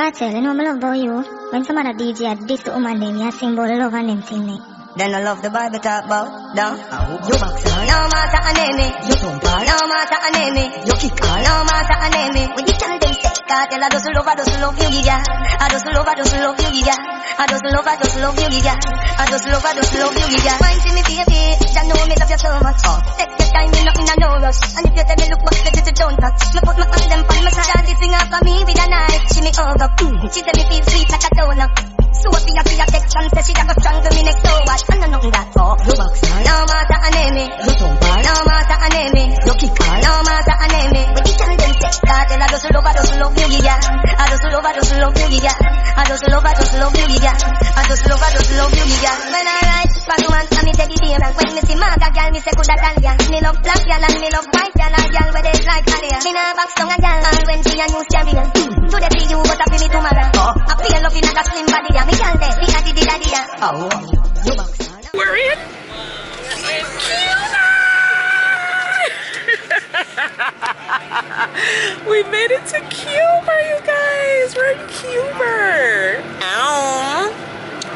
Cartel, you know I love about you. When some other DJ at this woman name, you sing about love and them thing name. Then I love the Bible talk about down. You boxer, no matter a name. You thumper, no matter a name. You kicker, no matter a name. When you tell them say, cartel, I just love you, yeah. I just love you, yeah. I just love you, yeah. I just love you, yeah. Wine to me, baby, you know me love you so much. Take your time, you nothing, no rush. And if you tell me look back, let you don't touch. Me put my hand them on my side, this thing after me with a knife. She me hug up, she tell me feel sweet like a donut. So if you see a section, say she got strangle me next door. I know nothing that you boxer, no matter a name. You thumper, no matter a name. You kicker, no matter a name. When you tell them say, cartel, I just love you, yeah. I just love you, yeah. I just love you, yeah. I just love you, yeah. When I ride, back man, I me take the beer. When me see Marga, girl, me say coulda tell ya. Me love black girl and me love white girl, and girl where they like Alia. Me nah box tongue a girl, and when she a new carrier. Today see you, but I feel me tomorrow. I feel love in a slim body, yeah. Me girl there, me a di daddy, yeah. You box. We're in Cuba! We made it to Cuba, you guys! We're in Cuba! Ow!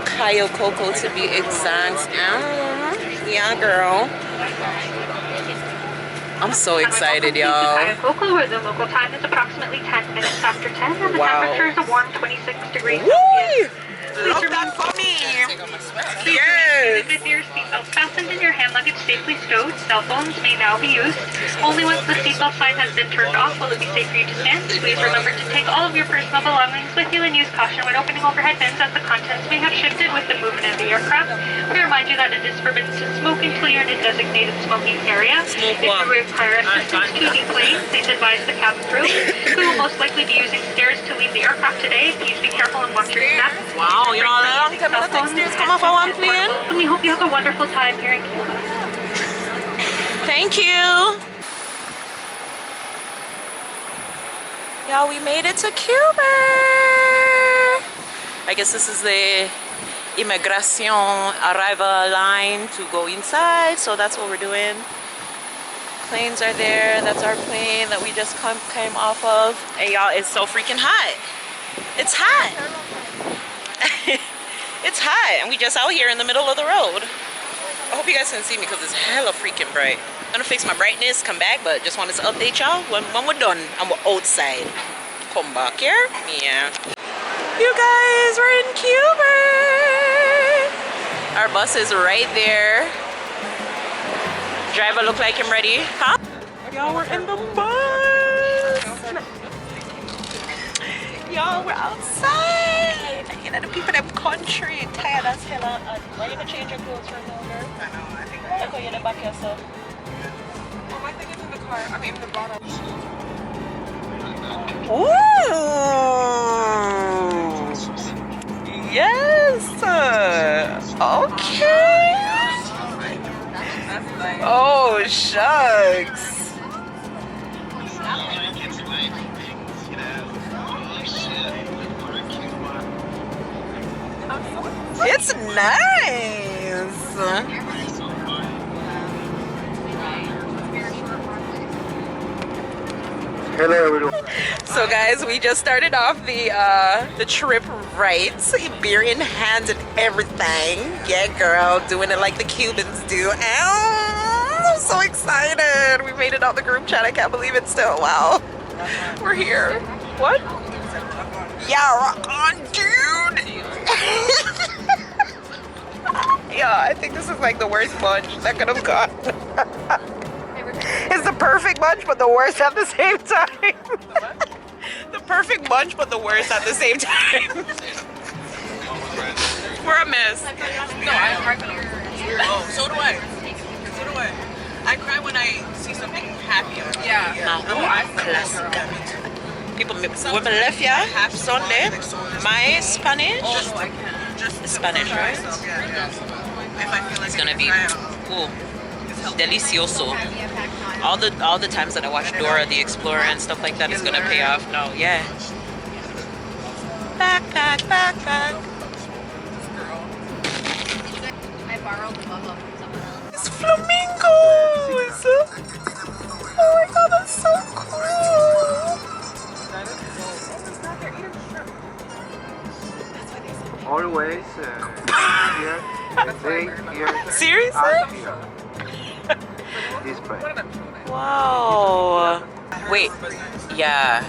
Cayo Coco to be exact. Ow! Yeah, girl. I'm so excited, y'all. Cayo Coco, where the local time is approximately 10 minutes after 10, and the temperature is a warm 26 degrees Celsius. Love that for me. Yes. With your seatbelts fastened and your hand luggage safely stowed, cell phones may now be used. Only once the seatbelt sign has been turned off will it be safe for you to stand. Please remember to take all of your personal belongings with you and use caution when opening overhead bins as the contents may have shifted with the movement of the aircraft. We remind you that it is forbidden to smoke until you're in a designated smoking area. If you require assistance to deplane, please advise the cabin crew, who will most likely be using stairs to leave the aircraft today. Please be careful and watch your step. Wow, you know, a long time I take stairs come off on one plane. And we hope you have a wonderful time here in Cuba. Thank you. Y'all, we made it to Cuba. I guess this is the immigration arrival line to go inside, so that's what we're doing. Planes are there. That's our plane that we just came off of. And y'all, it's so freaking hot. It's hot. It's hot, and we just out here in the middle of the road. I hope you guys can see me because it's hella freaking bright. I'm gonna fix my brightness, come back, but just wanted to update y'all when we're done and we're outside. Come back here. Yeah. You guys, we're in Cuba. Our bus is right there. Driver look like him ready. Huh? Y'all, we're in the bus. Y'all, we're outside. You know, the people in the country tired as hell. Why you gonna change your clothes for longer? I know, I think. Look how you're in the back yourself. Oh, my thing is in the car. I mean, in the bottom. Ooh. Yes. Okay. Oh, shucks. It's nice. Hello everyone. So guys, we just started off the trip right. Beer in hand and everything. Yeah, girl, doing it like the Cubans do. Ow, I'm so excited. We made it out the group chat. I can't believe it still. Wow. We're here. What? Yeah, rock on, dude. Yeah, I think this is like the worst bunch that could have gone. It's the perfect bunch, but the worst at the same time. The perfect bunch, but the worst at the same time. We're a mess. No, I cry when oh, so do I. So do I. I cry when I see something happy. Yeah. People, women left here Sunday. My Spanish. Spanish, right? It's gonna be cool. Delicioso. All the times that I watch Dora the Explorer and stuff like that is gonna pay off. No, yeah. Backpack, backpack. I borrowed the bubble from someone else. It's flamingos! Oh my god, that's so cool! ways. Here, and they here. Seriously? And here. This way. Wow. Wait. Yeah.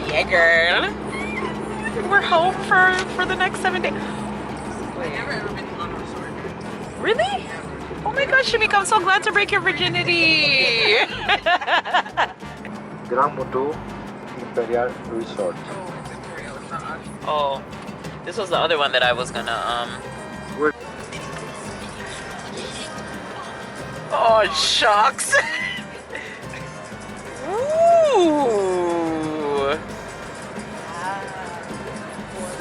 Yeah, girl. We're home for the next 7 days. Really? Oh my gosh, Shamika, I'm so glad to break your virginity. Grand Mutu Imperial Resort. Oh, this was the other one that I was gonna We're- Oh, shucks. Ooh.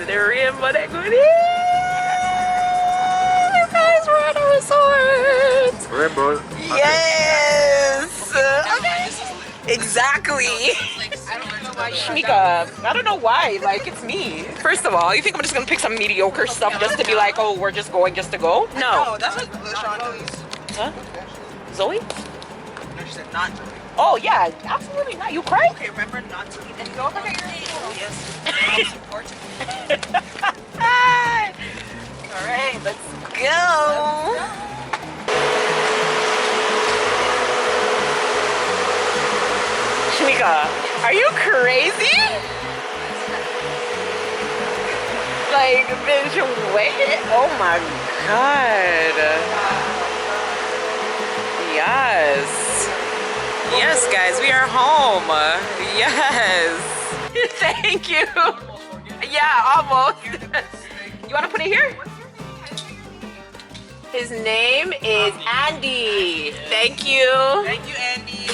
The rainbow that good. You guys, we're at a resort. Rainbow. Yes. Exactly. Shamika, I don't know why. Like, it's me. First of all, you think I'm just gonna pick some mediocre stuff just to be like, oh, we're just going just to go? No. that's what Zoe. Huh? Zoe? No, she said not Zoe. Oh yeah, absolutely not. You cry? Okay, remember not to eat. And don't forget your name. Oh, yes. It's important. All right, let's go. Shamika, are you crazy? Like, bitch, wait. Oh my god. Yes. Yes, guys, we are home. Yes. Thank you. Yeah, almost. You want to put it here? His name is Andy. Thank you. Thank you, Andy.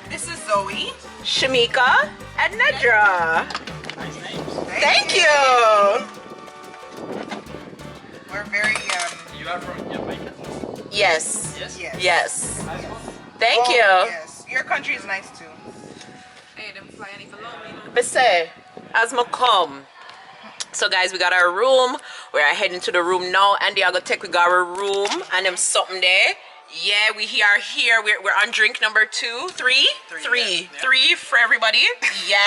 This is Zoe. Shamika and Nedra. Thank you. We're very, You are from Jamaica? Yes. yes. Yes. Thank Oh, you. Yes. Your country is nice too. Hey, them fly any below me. But say, as my come. So guys, we got our room. We're heading to the room now. Andy, I go take we got our room and them something there. Yeah, we are here. We're on drink number 2, 3, three for everybody. Yeah,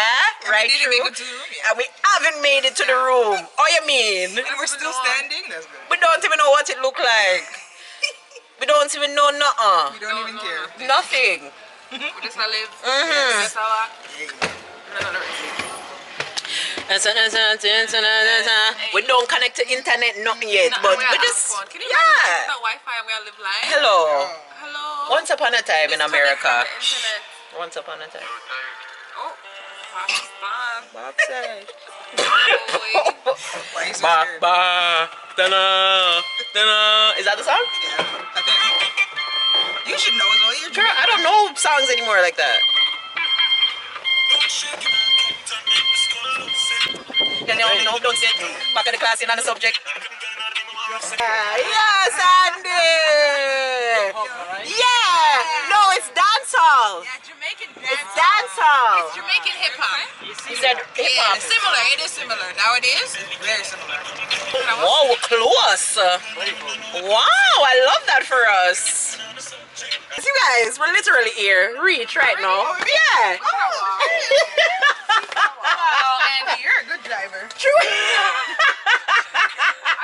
right. We didn't True. make it to the room yet. And we haven't made it to the room. Oh, you mean? And we're still standing. That's good. We don't even know what it look like. We don't even know nothing. We don't even care. Nothing. We just gonna live. Mhm. That's all. We don't connect to internet nothing yet, but we just Can you imagine yeah. the Wi-Fi and we all live live? Hello. Hello. Once upon a time in Disconnect America. from the internet. Once upon a time. Oh, Pakistan. Bob said. Why are you so Ba scared? ba dana dana. Is that the song? Yeah, I think. You should know, Zoe. You're Girl, I don't know songs anymore like that. Don't say back of the class in on the subject. Yes, Andy. Yeah. No, it's dancehall. Yeah, Jamaican It's dancehall. Jamaican hip hop. He said hip Yeah, hop. it's similar. It is similar. Nowadays, very similar. Wow, we're close. Wow, I love that for us. You guys, we're literally here. Reach right now. Yeah. wow, Andy, You're a good driver. True. I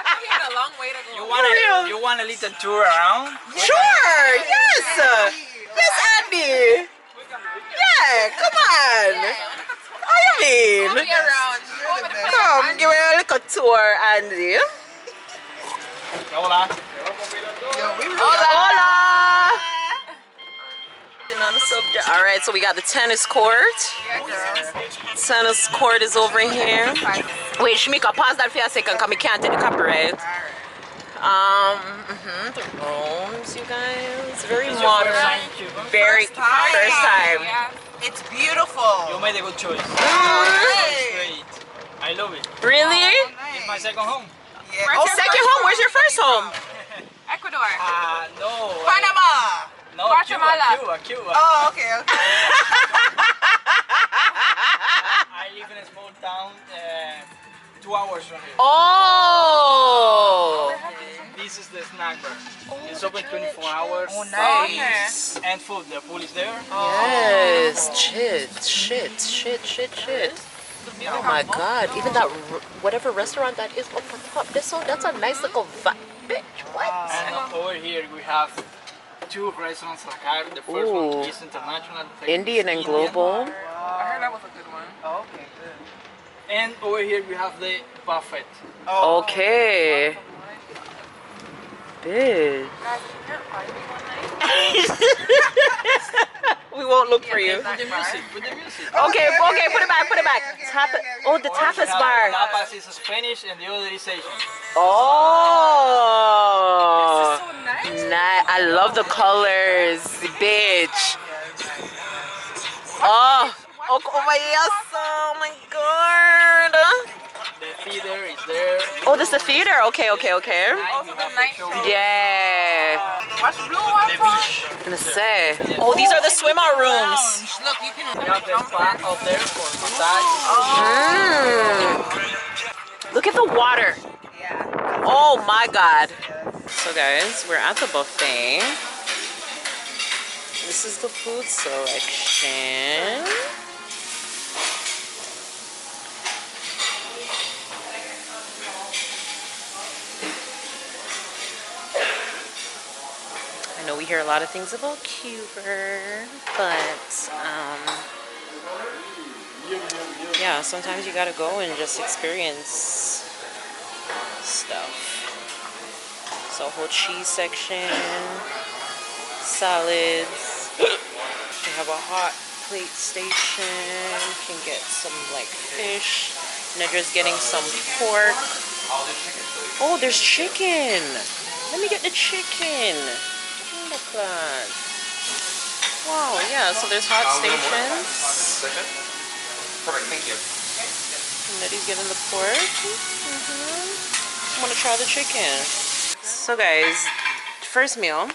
thought we had a long way to go. You want a little tour around? Sure. Yes. Yes, Andy. Yeah. Come on. How you mean? Be around. Come, give me a little tour, Andy. Hola. Yo, we really Hola. On the subject. All right, so we got the tennis court. Tennis court is over here. Wait, Shamika, pause that for a second, cause we can't take the copyright. The rooms, you guys, very modern, very first time. Yeah. It's beautiful. You made a good choice. Hey. Great. I love it. Really? It's my second home. Yeah. Oh, second home. Where's your first home? Ecuador. No. Panama. No, Guatemala. Cuba. Oh, okay, okay. I live in a small town 2 hours from here. Oh. This is the snack bar. It's open 24 hours. Oh, nice. And food. The pool is there. Yes. Shit. Oh my god, even that, whatever restaurant that is up on top, that's a nice little vibe. Bitch, what? And over here we have two restaurants like that. The first one is international. The Indian and global. I heard that was a good one. Oh, okay, good. And over here we have the buffet. Okay. Bitch. Guys, if you can't find me one night, We won't look for you. Put the music, put the music. Okay, put it back, put it back. Oh, the tapas bar. Tapas is Spanish and the other is Asian. Oh. so nice. I love the colors, bitch. Oh my god. The theater is there. Oh, this is the theater. Okay. Also the night show. Yeah. Watch blue one. The beach. I'm gonna say. Oh, these are the swim out rooms. Look, you can We have the spa up there for massage. Look at the water. Yeah. Oh my god. So guys, we're at the buffet. This is the food selection. I know we hear a lot of things about Cuba, but yeah, sometimes you gotta go and just experience stuff. So whole cheese section, salads. They have a hot plate station. You can get some like fish. Nedra's getting some pork. Oh, there's chicken. Let me get the chicken. Look at that. Wow, yeah, so there's hot stations. Perfect, thank you. Nettie's getting the pork. I want to try the chicken. So guys, first meal.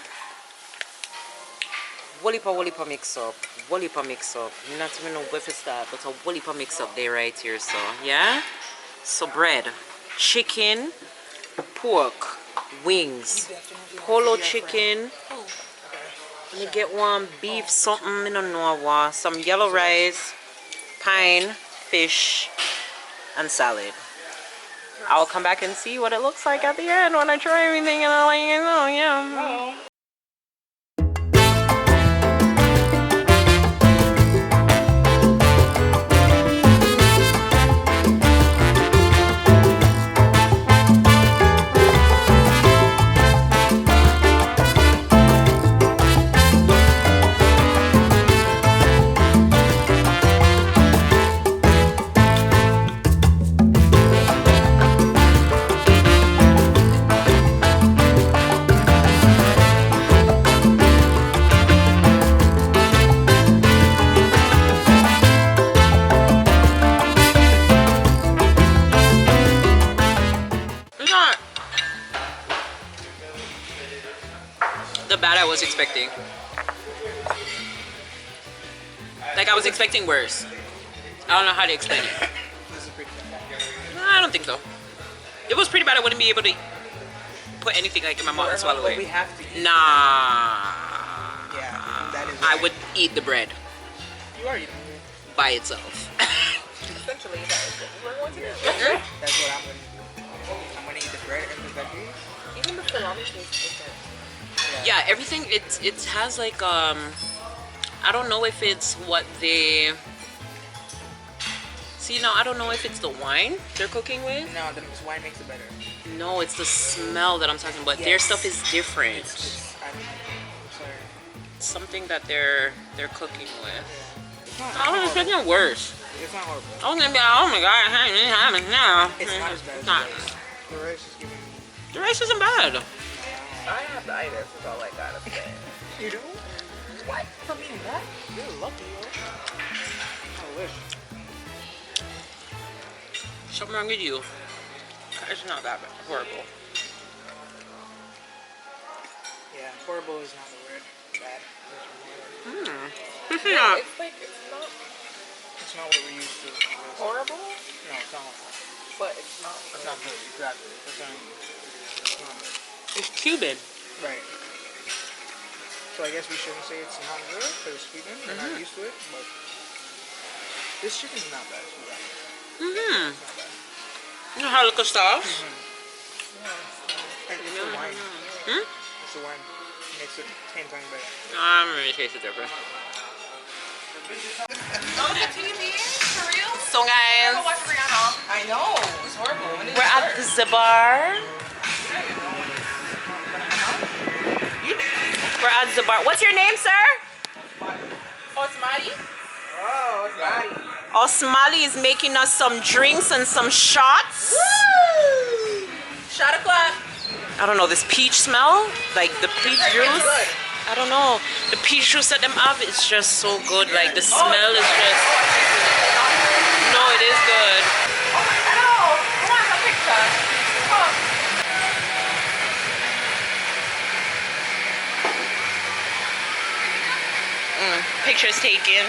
Wolipa mix up. Wolipa mix up. Not even know where to start, but a wolipa mix up there right here. So yeah. So bread, chicken, pork, wings, polo chicken. Let me get one beef something, I don't know what. Some yellow rice, pine, fish, and salad. I'll come back and see what it looks like at the end when I try everything, and I'll let you know. Yeah. The bad I was expecting. Like, I was expecting worse. I don't know how to explain it. I don't think so. If it was pretty bad, I wouldn't be able to put anything like in my mouth and swallow it. We have to eat. Nah. Yeah, that is. I would eat the bread You are eating. by itself. Essentially, that is what we're going to do. That's what I'm gonna do. I'm gonna eat the bread and the veggies. Even the salami tastes different. Yeah, everything it has like I don't know if it's what they see now. I don't know if it's the wine they're cooking with. No, the wine makes it better. No, it's the smell that I'm talking about. Their stuff is different. I'm sorry. Something that they're cooking with. It's not I was horrible. expecting worse. It's not horrible. I was gonna be like, oh my god, I ain't having now. It's not as bad as Not. the rice. The rice is giving me. The rice isn't bad. I have the itis, is all I gotta say. You do? What? For me, what? You're lucky, yo. I wish. Something wrong with you. It's not that bad. Horrible. Yeah, horrible is not the word. Bad. It's not. It's like, it's not It's not what we're used to. horrible, No, it's not horrible. but it's not. It's not good. Exactly. It's not good. It's Cuban. Right. So I guess we shouldn't say it's not good because it's Cuban. We're not used to it, but this chicken's not bad. It's not bad. You know how look of stuff? It's the wine. It's the wine. Makes it 10 times better. I'm really tasting different. Oh, the TV? For real? So guys, Go watch Rihanna. I know. It's horrible. When did we're it at start? the bar. We're at the bar. What's your name, sir? Oh, it's Maddie? Oh, it's Maddie. Osmali is making us some drinks and some shots. Woo! Shot o'clock. I don't know, this peach smell, like the peach juice. I don't know, the peach juice that them have is just so good. Like the smell is just. No, it is good. Oh my God. Oh, I want a picture. Oh. Pictures taken.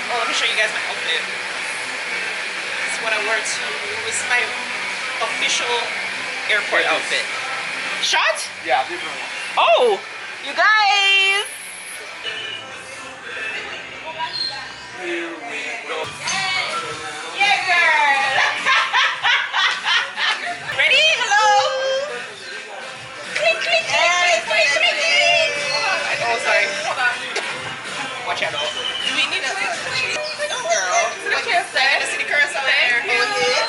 Oh, let me show you guys my outfit. This is what I wore to. This is my official airport outfit. Shot? Yeah, different one. Oh, you guys. Here we go. Yeah, girl. Ready? Hello. Click, click, click, click, click, click. Oh, sorry. Hold on. Watch out. Do we need to wait? No, girl. I can't say. The city carousel there. Thank you.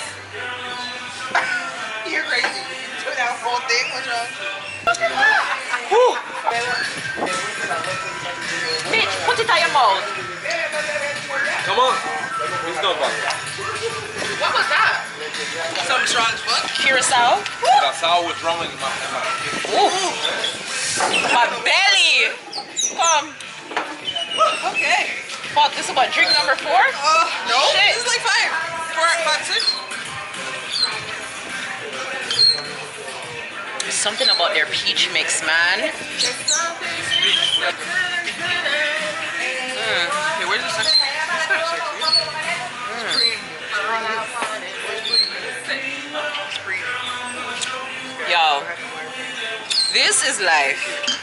You're crazy. Do that whole thing. What's wrong? Bitch, put it on your mouth. Come on. Please don't bother. What was that? Some strong foot. Curacao. Curacao with rum in my Ooh. My belly. Come. Okay. Fuck, this is what, drink number 4? No. Shit. This is like 5. 4, 5, 6. There's something about their peach mix, man. Hey, where's the sexy? It's not sexy. It's green. It's green. Yo, this is life.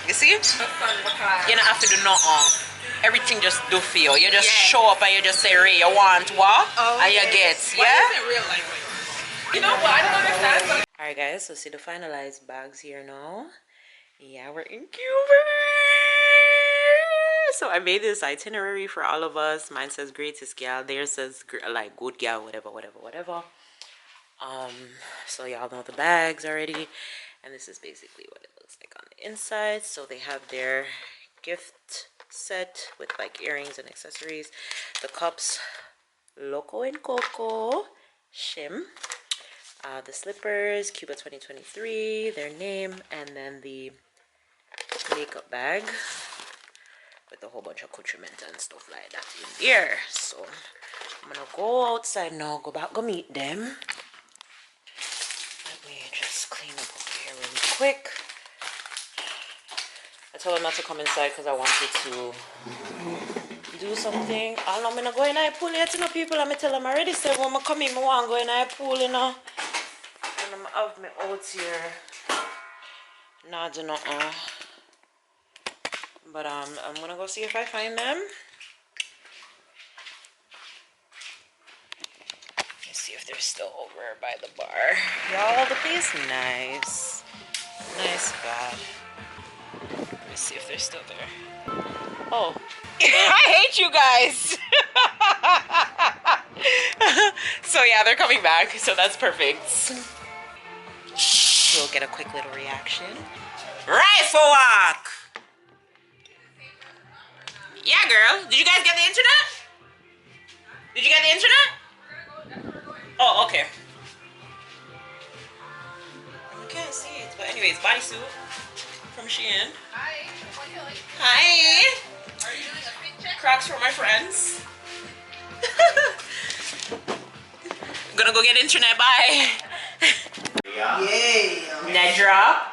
You see? You don't have to do nothing. Everything just do for you. You just show up and you just say, Ray, you want what? And you get, Why yeah? is it real life? You know what? I don't understand. Alright guys, so see the finalized bags here now. Yeah, we're in Cuba. So I made this itinerary for all of us. Mine says greatest gal, theirs says like good gal, whatever. So y'all know the bags already. And this is basically what it looks like on the inside. So they have their gift set with like earrings and accessories. The cups, Loco and Coco, Shim. The slippers, Cuba 2023, their name, and then the makeup bag with a whole bunch of accoutrement and stuff like that in here. So I'm gonna go outside now, go meet them. Let me just clean up here really quick. I told them not to come inside because I wanted to do something. I know I'm gonna go in a pool yet, you know, people. I'm tell them already said when I come in, I want to go in a pool, you know. And I'm have me out here. Nah, do nothing. But I'm gonna go see if I find them. Let's see if they're still over by the bar. Y'all, the place is nice. Nice God. Let's see if they're still there. Oh. I hate you guys. So yeah, they're coming back, so that's perfect. We'll get a quick little reaction. Right for walk. Yeah, girl. Did you guys get the internet? Did you get the internet? Oh, okay. I can't see it, but anyways, bodysuit from Shein. Hi. What do you like? Hi. Are you doing a fit check? Crocs for my friends. I'm gonna go get internet. Bye. Yay! Nedra.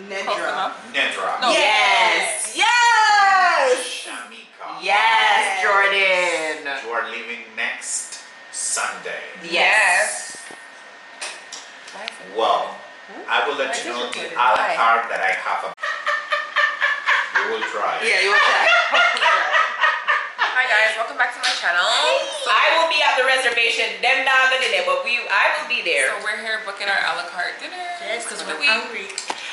Nedra. No. Yes. Yes. Shamika. Yes, Jordan. You are leaving next Sunday. Yes. Well, I will let you know the a la carte that I have. You will try. Yeah, you will try. Hi guys, welcome back to my channel. So I will be reservation. Them not gonna there, but I will be there. So we're here booking our a la carte dinner. Yes, because we're hungry.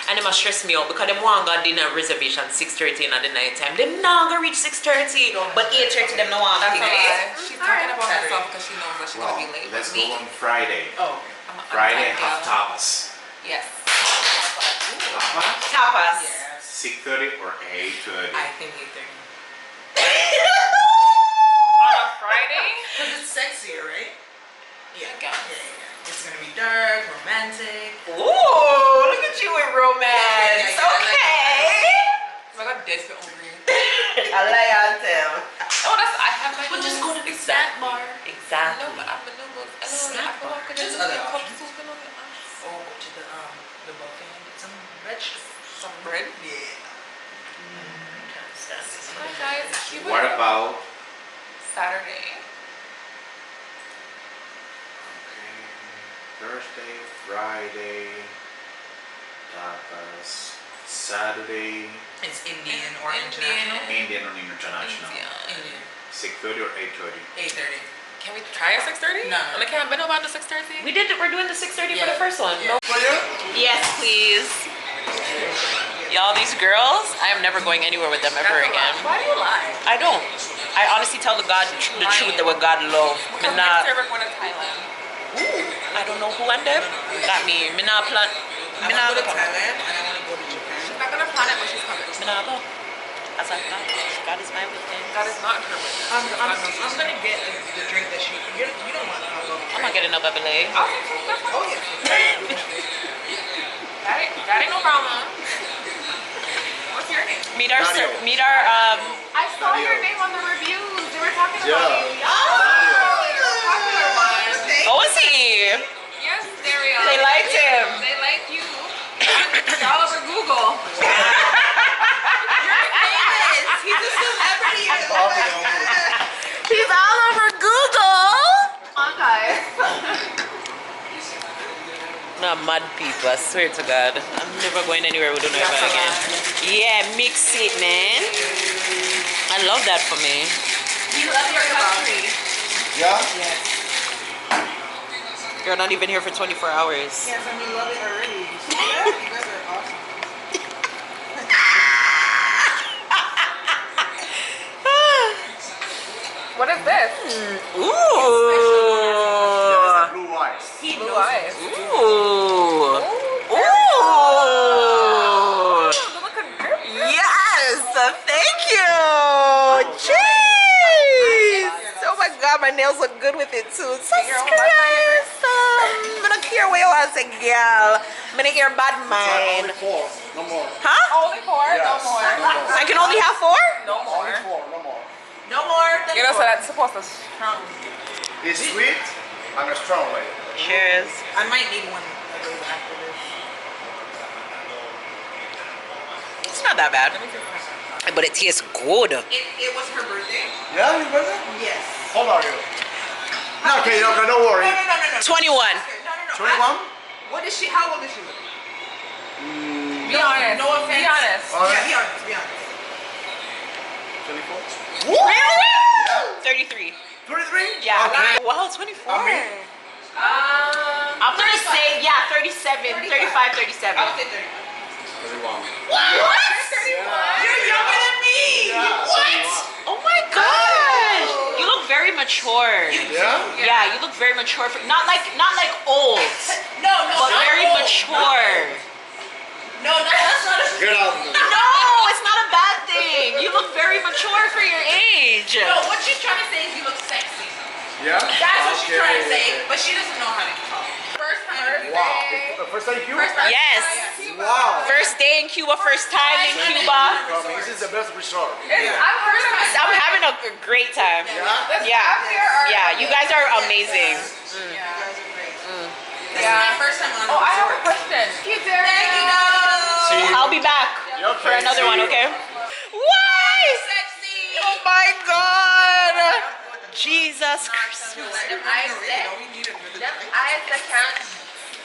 And it must stress me out because them want got dinner reservation 6:30 in the night time. Them not gonna reach 6:30, but 8:30 them no want. That's a lie. She's talking about herself because she knows that she's gonna be late. Let's go on Friday. Oh, Friday have tapas. Yes. Tapas. Yes. 6:30 or 8:30. I think 8:30. On a Friday? Because it's sexier, right? Yeah. Yeah. It's gonna be dark, romantic. Ooh, look at you with romance. Okay. Oh my God, dead for over here. I like y'all too. Oh, that's I have my. But just go to the snack bar. Exactly. No, but I'm a new book. Snack bar. Just other options. Oh, go to the buffet and get some vegetables. Some bread. Yeah. Hi guys, Cuba. What about Saturday? Thursday, Friday, tapas, Saturday, It's Indian or Indian. international? Indian or international. Indian. 6:30 or 8:30. 8:30. Can we try at 6:30? No. I can't been about the 6:30. We're doing the 6:30 for Yeah. the first one. Yeah. No. Yes, please. Y'all, these girls, I am never going anywhere with them ever again. Why do you lie? I don't. I honestly tell the truth that what God love. Me Because not, next year we're going to Thailand. I don't know who and them. That me. Me not plan. Me not go. Thailand and I want to go to Japan. She's not going to plan it, but she's coming. Me not go. That's like God. God is my witness. That is not her witness. I'm gonna get the drink that you don't want I'm not getting no Babyyyyy. Oh, yeah. That ain't no problem. What's your name? Meet our I saw your name on the reviews. They were talking about you. Oh, you're a popular one. Oh, is he? Yes, Dario. They liked him. They like you. It's all over Google. You're famous. He's a celebrity. He's all over Google. Come on, guys. Not mad people, I swear to God. I'm never going anywhere with Unova again. Yeah, mix it, man. I love that for me. You love your country. Yeah? You're not even here for 24 hours. Yes, and we love it already. You see that? You guys are awesome. What is this? Ooh. Blue eyes. Blue eyes. Ooh. Ooh. Look at this. Yes. Thank you. Jeez. Oh my God, my nails look good with it too. So Christ. I'm gonna care what you want to say, girl. I'm gonna hear bad mind. Only 4, no more. Huh? Only 4? Yes. No more. I can only have 4? No more. Only 4, no more. No more than You know, so 4. that's supposed to strong. It's sweet and a strong way. Cheers. I might need one of those after this. It's not that bad. But it tastes good. It was her birthday. Yeah, you got it? Yes. How old are you? No, okay, don't worry. No. 21. No. 21? What is she? How old is she? Be honest. No offense. Be honest. Yeah, be honest. Be honest. 24? Really? 33. 33? Yeah. Okay. Wow, 24. I mean, I'm gonna say, yeah, 37, 35, 37. I would say 31. 30. What? You're younger than me. Yeah, What? Oh my gosh! You look very mature. Yeah? Yeah, you look very mature. Not like old, No, but not very old. mature. No, that's not a. Get out of here. No, it's not a bad thing. You look very mature for your age. No, what she's trying to say is you look sexy. Yeah? That's what she's trying to say, okay. but she doesn't know how to talk. First time. Wow. First time Cuba? First time. Yes. Wow. First day in Cuba, first time in Cuba. This is the best resort. I'm having a great time. Yeah, you guys are amazing. This is my first time on. Oh, I have a question. Thank you. I'll be back for another one, okay? Why? Sexy. Oh my God! Jesus Christ. Them eyes that can't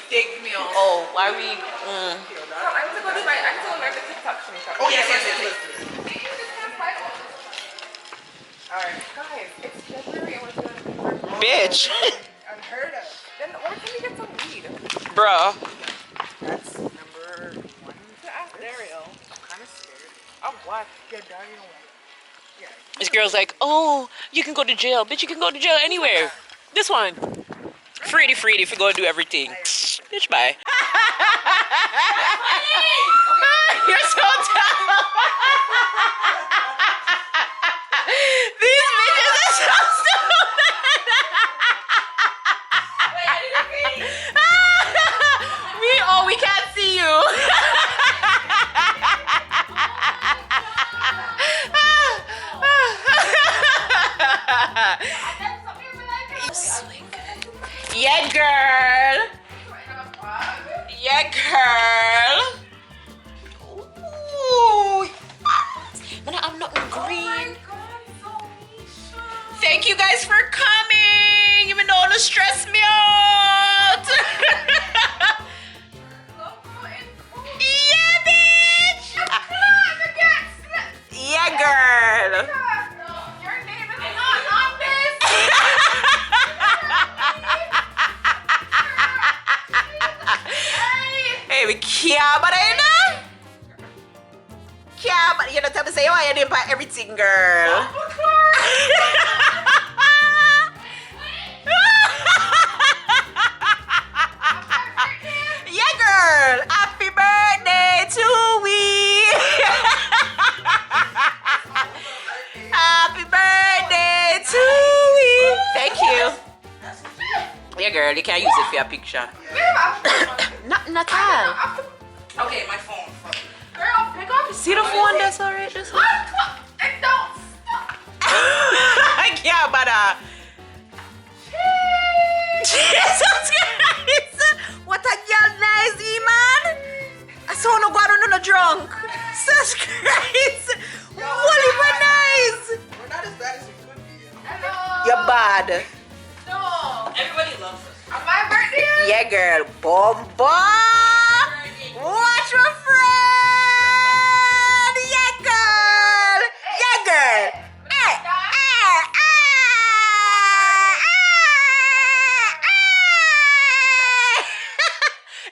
dig me off. Oh, why we? I need to go to learn the TikTok screenshot. Oh, yes. Alright, guys, it's February and we're doing bitch. Unheard of. Then where can we get some weed? Bruh. That's number 1 to ask Dario. I'm kind of scared. Of what? Yeah, Dario. Yeah. This girl's like, oh, you can go to jail. Bitch, you can go to jail anywhere. This one. Free if you go do everything. Bitch, bye. You're so dumb. These bitches are so stupid. Wait, I didn't pee. We can't see you. Yeah, girl. Yeah, girl. Ooh. Man, I'm not green. Thank you guys for coming, even though it stress me out. Yeah, bitch. Yeah, girl. Your name is not on this. Hey, we can't, but I know. Can't, but you don't tell me say you want your name by everything, girl. Yeah, girl. Happy birthday to we. Happy birthday to we. Thank you. Yeah, girl. You can't use it for your picture. Not all. Okay, my phone. Girl, pick up. See the phone that's alright? This one? And don't stop. I can't, but Jesus Christ! What a girl nice, man! I saw no go on no drunk. Jesus Christ! Holy but nice! We're not as bad as we could be. Hello. You're bad. No. Everybody loves us. On my birthday? Yeah, girl. Bomba! Watch your friend! Yeah, girl! Yeah, girl!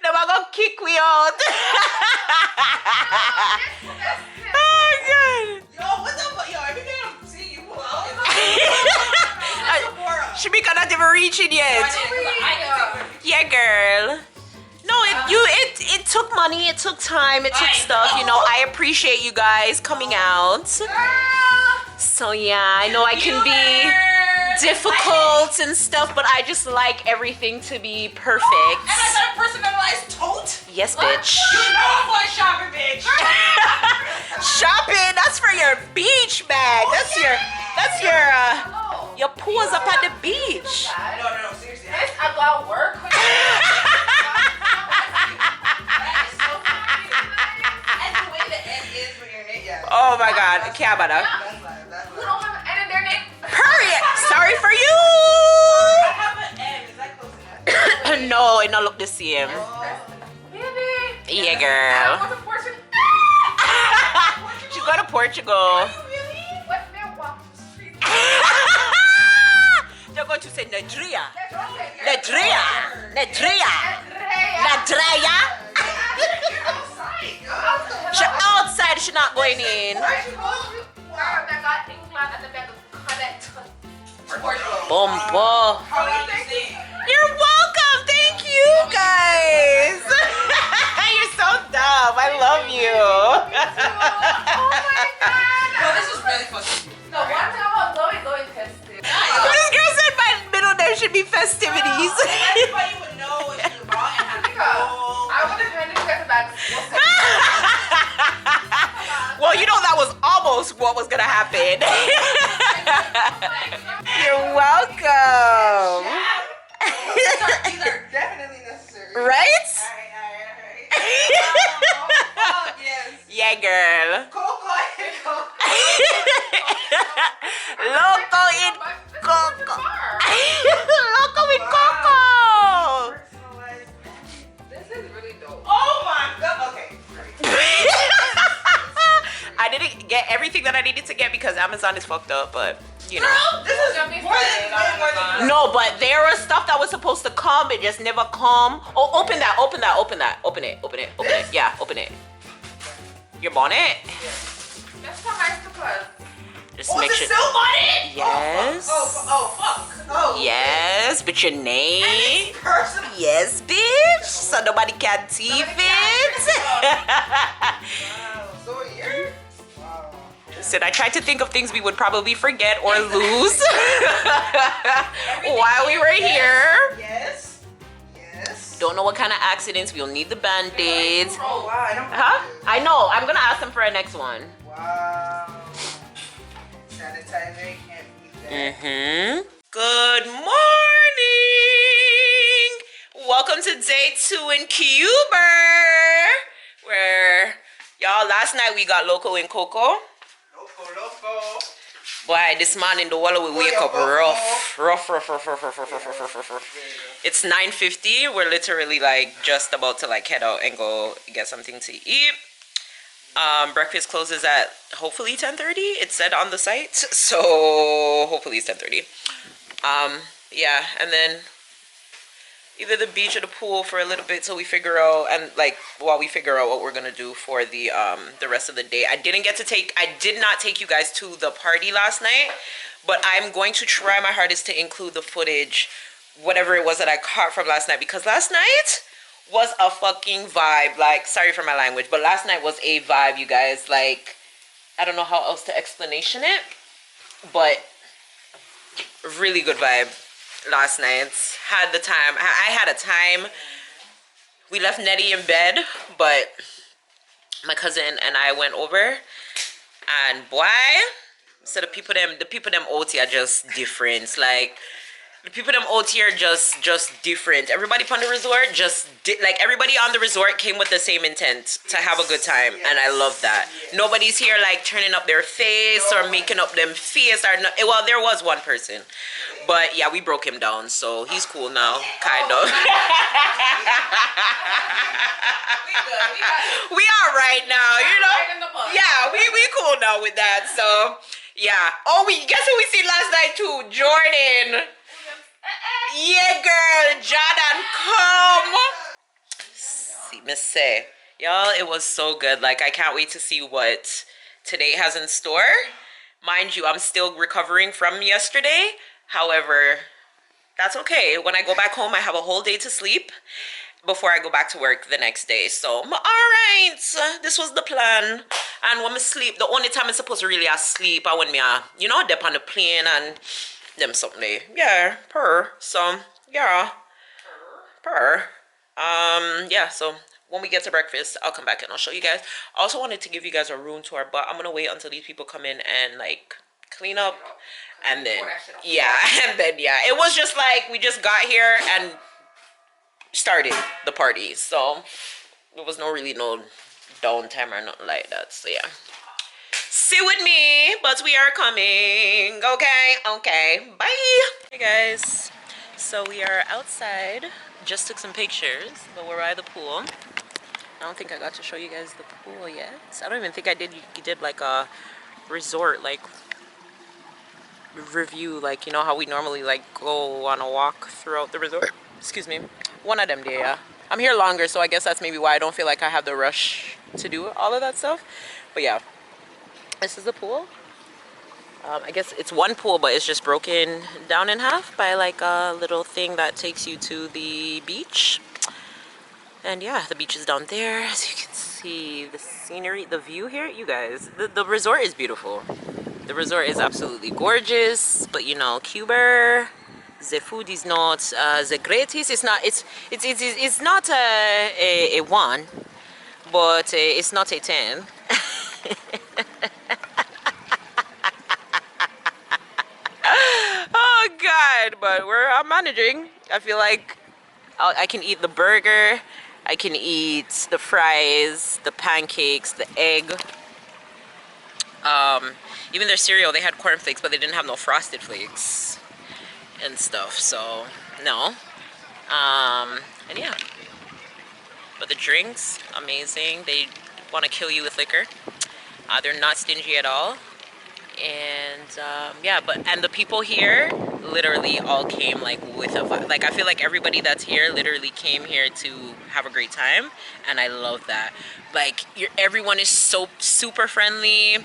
Now I'm gonna kick we out. Oh, God. Yo, what the fuck? Yo, every day I'm seeing you pull out. Shamika not even reaching yet. Yeah, girl. No, it took money, it took time, it took stuff, you know. I appreciate you guys coming out. So yeah, I know I can be difficult and stuff, but I just like everything to be perfect. And I got a personalized tote. Yes, bitch. You know I'm going shopping, bitch. Shopping, that's for your beach bag. That's your pose up at the beach. No, seriously. This about work. Oh my God, Kabada. Who don't have an N in their name? Period. Sorry for you. I have an M. Is that close enough? No, it don't look the same. Really? Yeah, I girl. want to Portugal. She's going to Portugal. Really? What's their walk the street? They're going to say Nadria. Nadria. She outside, she not going in. Bombo. You're welcome. Thank you, guys. You're so dumb. I love you. No, this is really fucking. No, one time about going festive. This girl said my middle name should be festivities. Everybody would know if you brought and have to go. I would have kind of said that. Well, you know that was almost what was gonna happen. You're welcome. These are definitely necessary. Right? Alright. Yes. Yeah, girl. Coco and Coco. Loco in Coco. Loco with Coco. This is really dope. Oh my God. Okay. I didn't get everything that I needed to get because Amazon is fucked up, but you know. Girl, this is more than No, but there was stuff that was supposed to come. It just never come. Oh, open that. Open that. Open that. Open it. Open it. Open it. Yeah, open it. Your bonnet. That's how I suppose. Just Oh, make it's sure. a silk on it? Yes. Oh, fuck. Oh. Yes, but your name. Personal. Yes, bitch. So nobody can see it. So you're... Said I tried to think of things we would probably forget or lose while we were here. Yes. Yes. Don't know what kind of accidents. We'll need the band-aids. Oh, wow. I don't... Huh? I know. I'm gonna ask them for a next one. Wow. Sanitizer can't beat that. Good morning. Welcome to day 2 in Cuba, where y'all last night we got loco in coco. Loco. Boy, this morning the water will wake up rough. It's 9:50. We're literally like just about to like head out and go get something to eat. Breakfast closes at hopefully 10:30. It said on the site, so hopefully it's 10:30. Yeah, and then either the beach or the pool for a little bit till we figure out, and like while we figure out what we're gonna do for the rest of the day. I did not take you guys to the party last night, but I'm going to try my hardest to include the footage, whatever it was that I caught from last night, because last night was a fucking vibe. Like, sorry for my language, but last night was a vibe, you guys. Like, I don't know how else to explanation it, but really good vibe last night. Had the time. I had a time. We left Nettie in bed, but my cousin and I went over, and boy, so the people them OT are just different. Like, the people them out here just different. Everybody on the resort like everybody on the resort came with the same intent to have a good time, and I love that. Nobody's here like turning up their face or making up them face or no, well, there was one person, but yeah, we broke him down, so he's cool now, kind of. We are right now, you know. Yeah, we cool now with that. So yeah. Oh, guess who we seen last night too? Jordan. Yeah, girl, Jordan, come. See, Miss Say, y'all, it was so good. Like, I can't wait to see what today has in store. Mind you, I'm still recovering from yesterday. However, that's okay. When I go back home, I have a whole day to sleep before I go back to work the next day. So, all right, this was the plan. And when I sleep, the only time I'm supposed to really sleep, I when me, you know, dip on the plane and them something. Yeah, so yeah, yeah, so when we get to breakfast, I'll come back and I'll show you guys. I also wanted to give you guys a room tour, but I'm gonna wait until these people come in and like clean up, and then yeah, and then yeah, it was just like we just got here and started the party, so there was no downtime or nothing like that. So yeah, sit with me, but we are coming. Okay, bye. Hey guys, so we are outside. Just took some pictures, but we're by the pool. I don't think I got to show you guys the pool yet. I don't even think I did. You did like a resort like review, like, you know how we normally like go on a walk throughout the resort. Excuse me, one of them there. Yeah, I'm here longer, so I guess that's maybe why I don't feel like I have the rush to do all of that stuff. But yeah, this is the pool. I guess it's one pool, but it's just broken down in half by like a little thing that takes you to the beach. And yeah, the beach is down there. As you can see, the scenery, the view here, you guys, the resort is beautiful. The resort is absolutely gorgeous, but you know, Cuba, the food is not the greatest. It's not a 1, but it's not a 10. Oh God, but I'm managing. I feel like I can eat the burger, I can eat the fries, the pancakes, the egg. Even their cereal, they had cornflakes, but they didn't have no frosted flakes and stuff, so no. And yeah, but the drinks, amazing. They want to kill you with liquor. They're not stingy at all. And yeah, and the people here literally all came like with a vibe. Like I feel like everybody that's here literally came here to have a great time, and I love that. Like everyone is so super friendly.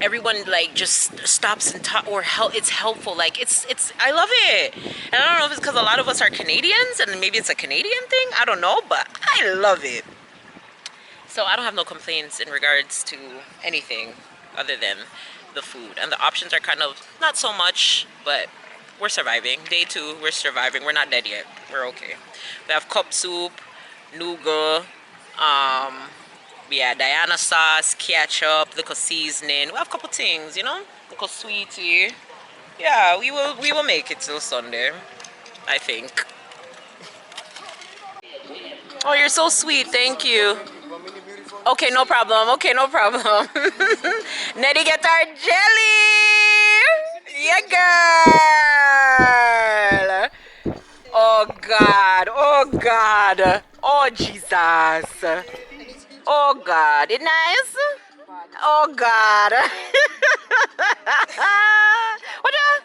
Everyone like just stops and talk, or it's helpful. Like it's I love it. And I don't know if it's because a lot of us are Canadians and maybe it's a Canadian thing, I don't know, but I love it. So I don't have no complaints in regards to anything other than the food, and the options are kind of not so much, but we're surviving. Day 2, we're surviving. We're not dead yet. We're okay. We have cup soup, nougat, yeah, Diana sauce, ketchup, little seasoning. We have a couple things, you know, little sweetie. Yeah, we will make it till Sunday, I think. Oh, you're so sweet. Thank you. Okay, no problem. Okay, no problem. Nettie get our jelly. Yeah, girl. Oh, God. Oh, God. Oh, Jesus. Oh, God. It nice? Oh, God. What a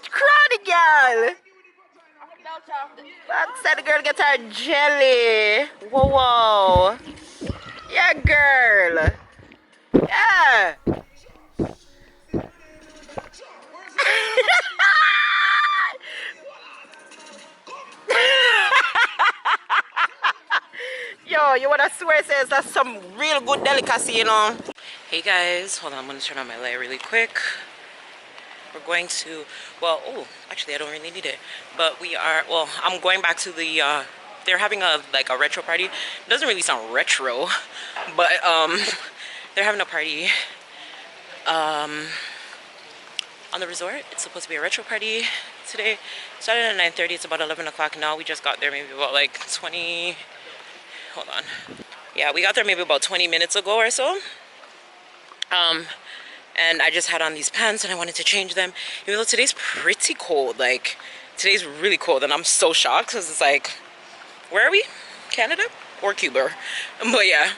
crowdy girl. Fuck, said the girl get her jelly. Whoa, whoa. Yeah, girl. Yeah. Yo, you wanna swear says that's some real good delicacy, you know? Hey guys, hold on, I'm gonna turn on my light really quick. We're going to, well, oh, actually I don't really need it. But I'm going back to the, they're having a retro party. It doesn't really sound retro, but they're having a party on the resort. It's supposed to be a retro party today. It started at 9:30, it's about 11 o'clock now. We just got there maybe about like 20, hold on. Yeah, we got there maybe about 20 minutes ago or so. And I just had on these pants and I wanted to change them. Even though today's pretty cold, like today's really cold, and I'm so shocked because it's like, where are we? Canada or Cuba? But yeah,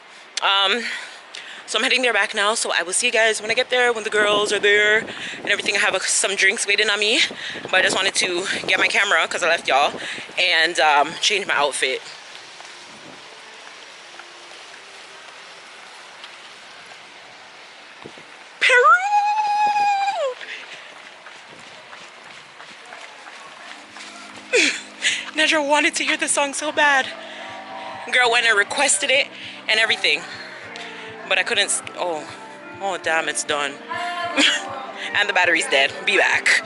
so I'm heading there back now. So I will see you guys when I get there, when the girls are there and everything. I have some drinks waiting on me, but I just wanted to get my camera because I left y'all and change my outfit. Nedra wanted to hear the song so bad. Girl went and requested it and everything, but I couldn't. Oh damn, it's done. And the battery's dead. Be back.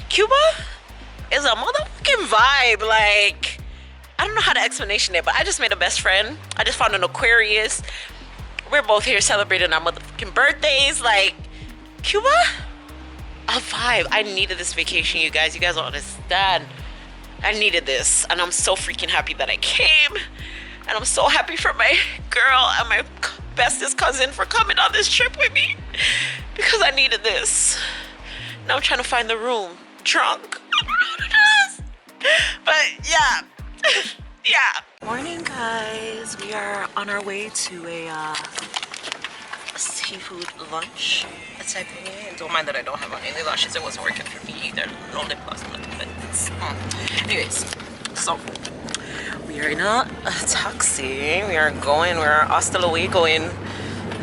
Cuba is a motherfucking vibe. Like, I don't know how to explanation it, but I just made a best friend. I just found an Aquarius. We're both here celebrating our motherfucking birthdays. Like, Cuba, a vibe. I needed this vacation, you guys. You guys don't understand. I needed this, and I'm so freaking happy that I came. And I'm so happy for my girl and my bestest cousin for coming on this trip with me, because I needed this. Now I'm trying to find the room. Drunk. But yeah. Yeah. Morning, guys. We are on our way to a seafood lunch at Taipei. And don't mind that I don't have on any lashes. It wasn't working for me either. No lip gloss, nothing. But anyways, so we are in a taxi. We're hasta luego going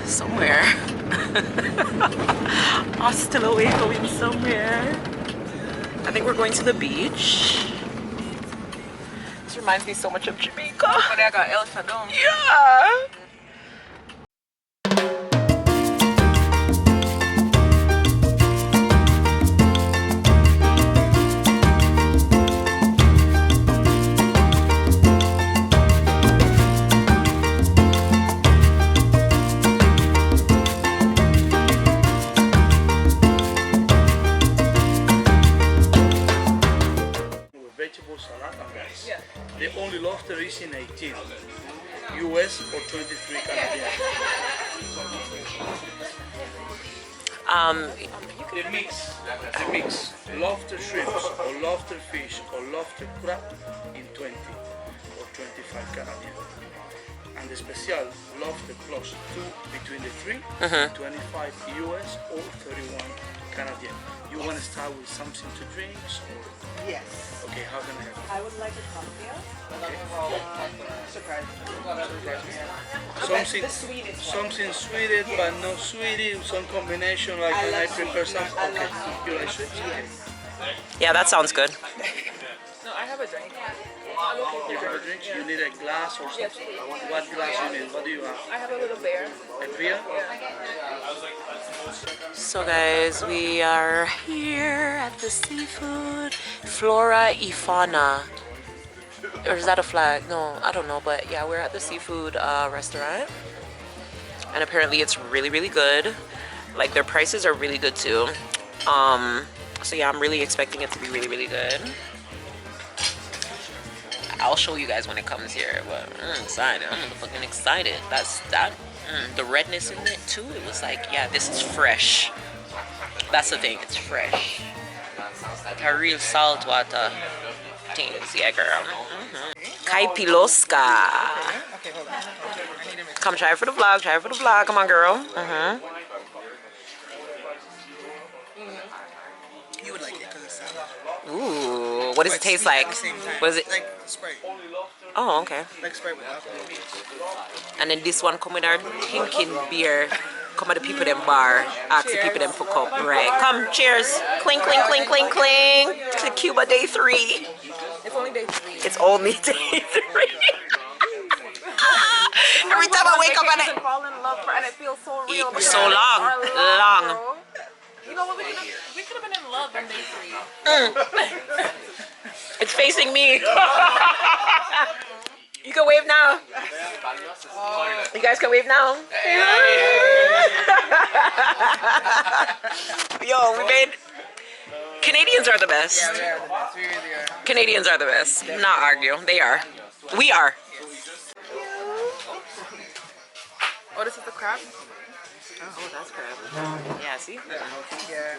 somewhere. Hasta luego going somewhere. I think we're going to the beach. This reminds me so much of Jamaica. Oh, they got El Sadon. Yeah. vegetable salad and rice. The only lobster is in 18 US or 23 Canadian. The mix, lobster shrimps or lobster fish or lobster crab in 20 or 25 Canadian. And the special lobster plus 2 between the 3, 25 US or 31 Canadian. You want to start with something to drink or? Yes. Okay, how can I help you? I would like a cocktail. Surprise. Something sweeted but not sweetie, some combination like can I prepare some? Okay, you like sweet? Okay. Yeah, that sounds good. No, I have a drink. You have a drink? You need a glass or something? What glass you need? What do you have? I have a little bear. A beer? So guys, we are here at the seafood Flora y Fauna. Or is that a flag? No, I don't know, but yeah, we're at the seafood restaurant. And apparently it's really, really good. Like their prices are really good too. So yeah, I'm really expecting it to be really, really good. I'll show you guys when it comes here, but I'm excited. I'm fucking excited. That's that. The redness in it too. It was like, yeah, this is fresh. That's the thing. It's fresh. Like a real saltwater things. Yeah, girl. Kaipiloska. Okay, hold on. Come try it for the vlog. Try it for the vlog. Come on, girl. You would like it because it's salad. Ooh, what does it taste like? What is it? Like Sprite. Oh, okay. Like Sprite with alcohol. And then this one come with our thinking beer. Come at the people them bar. Ask the people them for cup. Right. Come, cheers. Clink, clink, clink, clink, clink. To Cuba day 3. It's only day 3. It's only day 3. Every time I wake up and I fall in love and it feels so real. So long. Long. You know what? We could have been in love on day 3. It's facing me. You can wave now. You guys can wave now. Yo, we made. Canadians are the best. Yeah, we are the best. We really are. Canadians are the best. Not argue. They are. We are. Oh, this is the crab? Oh, that's crab. Yeah, see? Yeah.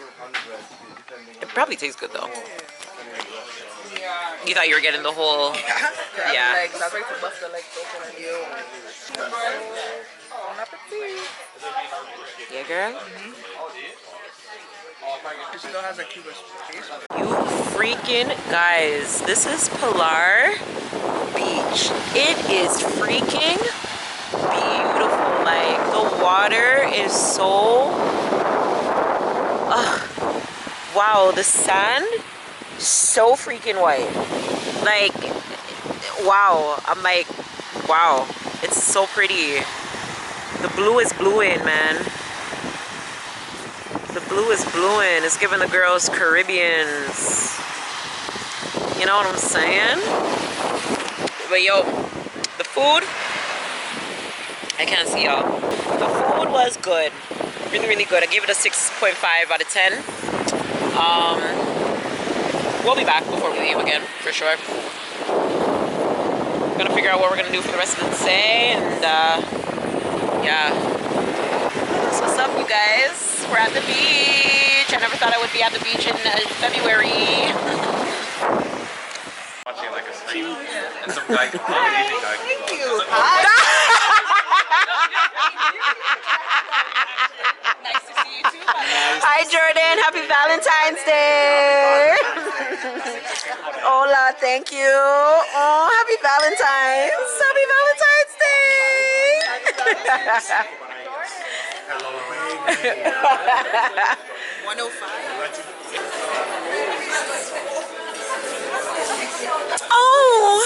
It probably tastes good though. You thought you were getting the whole. Crab Yeah. legs. I was ready to bust the legs open and you. Bon appetit. Yeah, girl. It still has a Cuba taste. You freaking guys. This is Pilar Beach. It is freaking beautiful. Like the water is so wow, the sand so freaking white. Like wow, I'm like wow, it's so pretty. The blue is blueing, man. The blue is blueing. It's giving the girls Caribbeans. You know what I'm saying? But yo, the food, I can't see y'all. The food was good. Really, really good. I gave it a 6.5 out of 10. We'll be back before we leave again, for sure. Gonna figure out what we're gonna do for the rest of the day, and yeah. So what's up, you guys? We're at the beach. I never thought I would be at the beach in February. Watching like a snake. And some guy comes out, Asian guy comes out. Nice to see you too. Hi, Jordan. Happy Valentine's Day. Hola, thank you. Oh, happy Valentine's. Happy Valentine's Day. 105. Oh.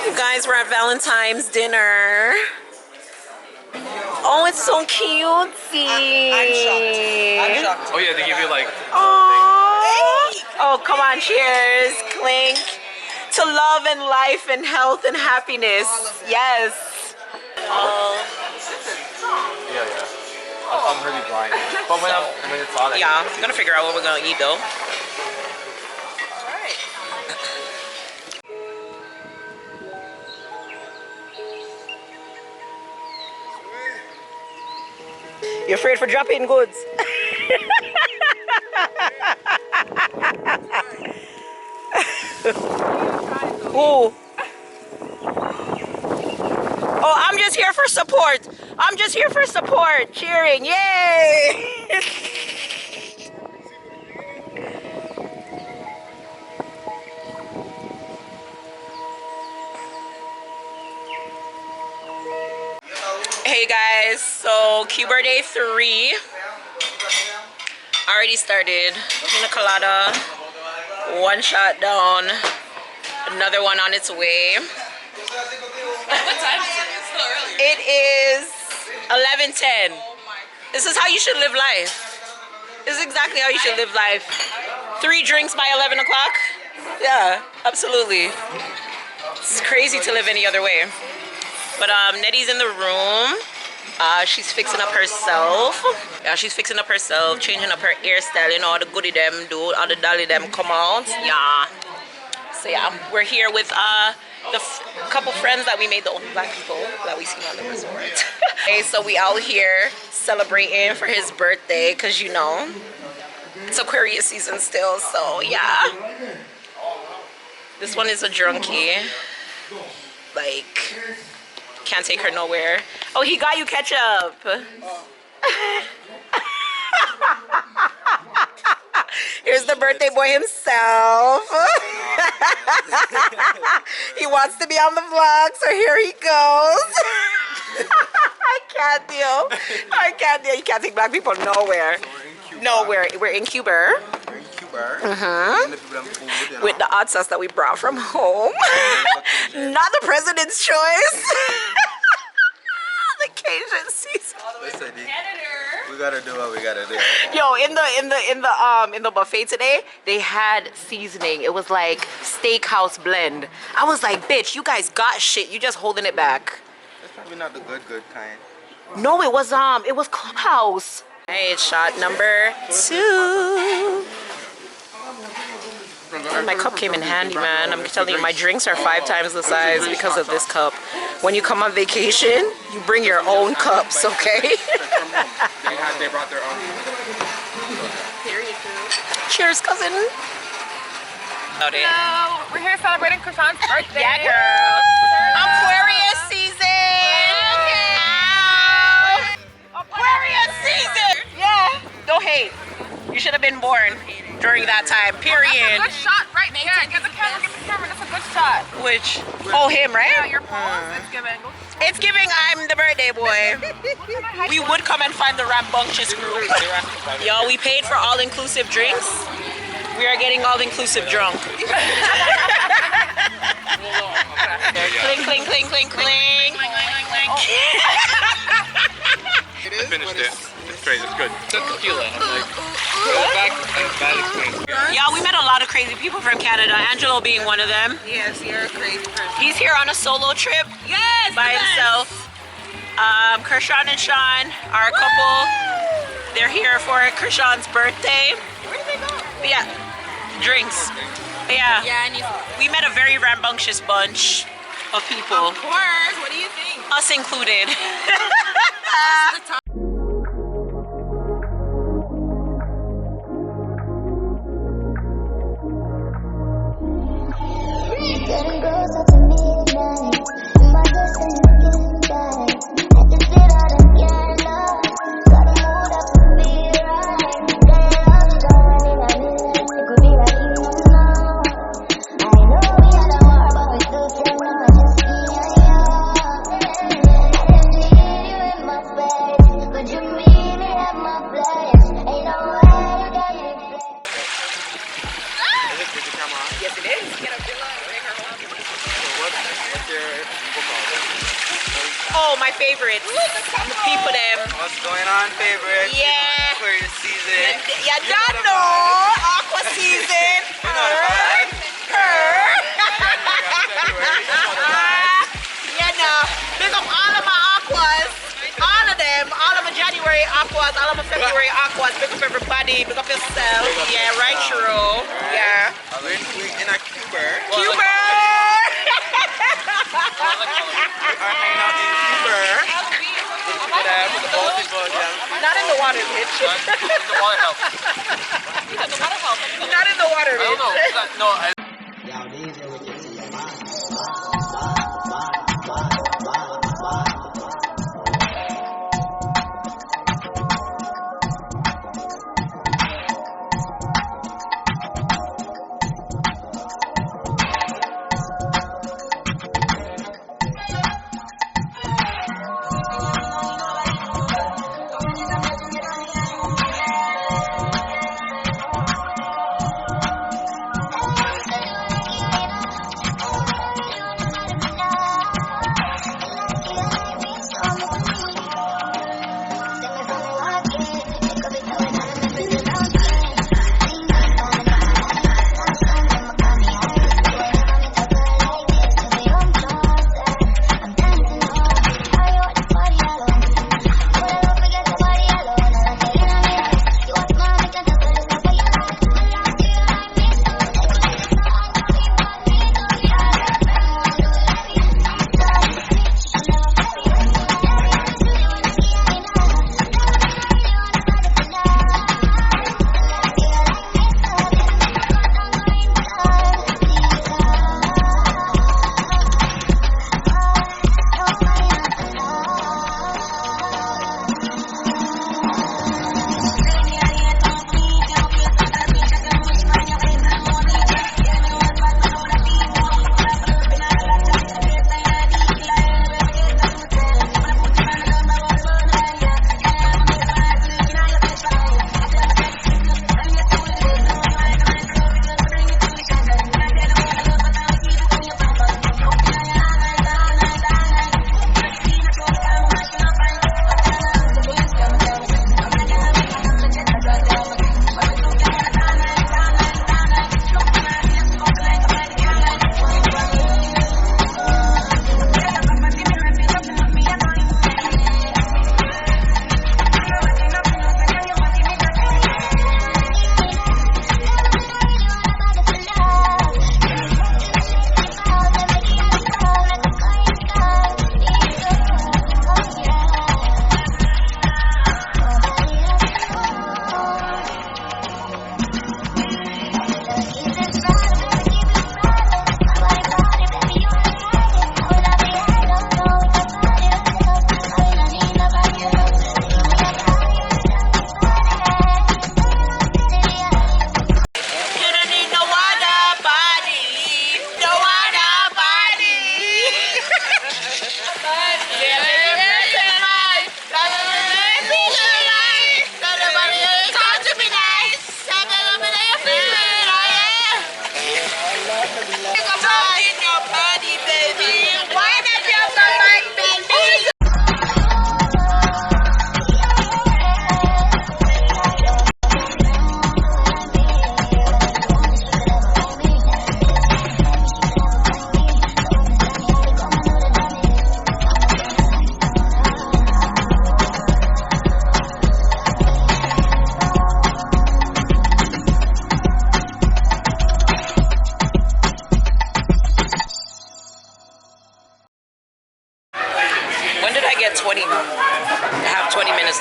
You guys, we're at Valentine's dinner. Oh, it's so cutesy. I'm shocked. Oh yeah, they give you like. Oh, come on, cheers. Clink. To love and life and health and happiness. Yes. Yeah. I'm really blind. But when it's on, Yeah, I'm gonna figure out what we're gonna eat though. You're afraid for drop-in goods? Ooh. Oh, I'm just here for support. I'm just here for support. Cheering. Yay! Hey guys, so Cuba Day 3 already started. Pina colada, one shot down, another one on its way. What time is it? It's still early. It is 11:10. This is how you should live life. This is exactly how you should live life. 3 drinks by 11 o'clock? Yeah, absolutely. It's crazy to live any other way. But Nettie's in the room. She's fixing up herself. Yeah, she's fixing up herself, changing up her hairstyle. You know, all the goodie them do, all the dolly them come out. Yeah. So yeah, we're here with the couple friends that we made, the only black people that we seen on the resort. Okay, so we out here celebrating for his birthday, cause you know it's Aquarius season still. So yeah, this one is a drunkie. Like, can't take her nowhere. Oh, he got you ketchup. Here's the birthday boy himself. He wants to be on the vlog, so here he goes. I can't deal. I can't deal. You can't take black people nowhere. Nowhere. We're in Cuba. With the hot sauce that we brought from home. Not the president's choice. The Cajun season. We gotta do what we gotta do. Yo, in the buffet today, they had seasoning. It was like steakhouse blend. I was like, bitch, you guys got shit. You just holding it back. That's probably not the good kind. No, it was Clubhouse. Hey, it's shot number 2. My cup came in handy, man. I'm telling you, my drinks are 5 times the size because of this cup. When you come on vacation, you bring your own cups, okay? They brought their own. Cheers, cousin. Hello, we're here celebrating Krishan's birthday. Yeah, girl. Aquarius season. Aquarius season. Yeah. Don't hate. You should have been born during that time. Period. That's a good shot right there. Get the camera. That's a good shot. Which? Oh, him, right? Yeah, your pose. It's giving. It's giving. I'm the birthday boy. We would come and find the rambunctious group. Yo, we paid for all-inclusive drinks. We are getting all-inclusive drunk. Cling, cling, cling, cling, cling. I finished it. It's great. It's good. That's tequila. I'm like, bad experience. Yeah, we met a lot of crazy people from Canada. Angelo being one of them. Yes, you're a crazy person. He's here on a solo trip. Yes, by himself. Krishan and Sean are a couple. They're here for Krishan's birthday. Where did they go? Yeah, drinks. Yeah. Yeah, and we met a very rambunctious bunch of people. Of course. What do you think? Us included. Getting closer to midnight, and my destiny looking back. I can sit out and get lost, got a mood up to be right. Then love is going in a million, it could be like you know. I know we had a war, but we still can know just me and you. I can see you in my face, but you meet me at my place. Ain't no way you got it fixed. Did you come on? Yes, it is. Get a villa. What's your Oh, my favorites. The people them. What's going on, favorite? Yeah. Aquarius season. Yeah, y'all know. Aqua season. You know the vibe. Yeah, no. Pick up all of my aquas. All of them. All of my January aquas. All of my February aquas. Pick up everybody. Pick up yourself. Yeah, right, true. Yeah. We're in a Cuba. Cuba! We're hanging out in Cuba. Not in water, bitch. The water helps. Yeah, the water helps. Not in the water, I don't bitch. know. No,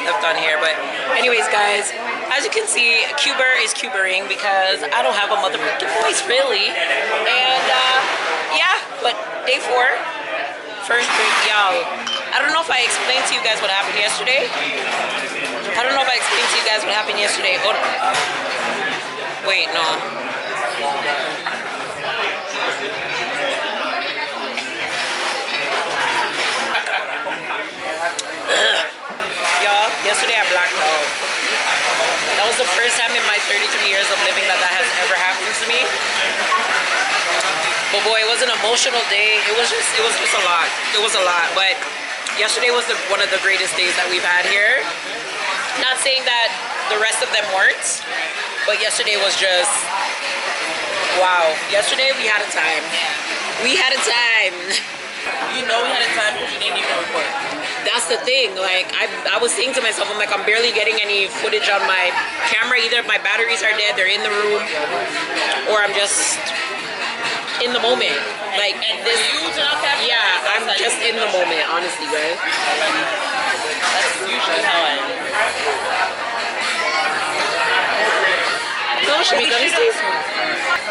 left on here. But anyways, guys, as you can see, CUBERRRR is CUBERRRing because I don't have a motherfucking voice, really. And yeah, but day 4, first drink, y'all. I don't know if I explained to you guys what happened yesterday. Oh, wait, no. Y'all, yesterday I blacked out. That was the first time in my 33 years of living that has ever happened to me. But boy, it was an emotional day. It was just a lot. It was a lot. But yesterday was one of the greatest days that we've had here. Not saying that the rest of them weren't, but yesterday was just wow. Yesterday we had a time. We had a time. You know we had a time because you didn't even record. That's the thing. Like I was saying to myself, I'm like, I'm barely getting any footage on my camera. Either my batteries are dead, they're in the room, or I'm just in the moment. Like at this, yeah, I'm just in the moment, honestly, guys. That's usually how I am. Gosh,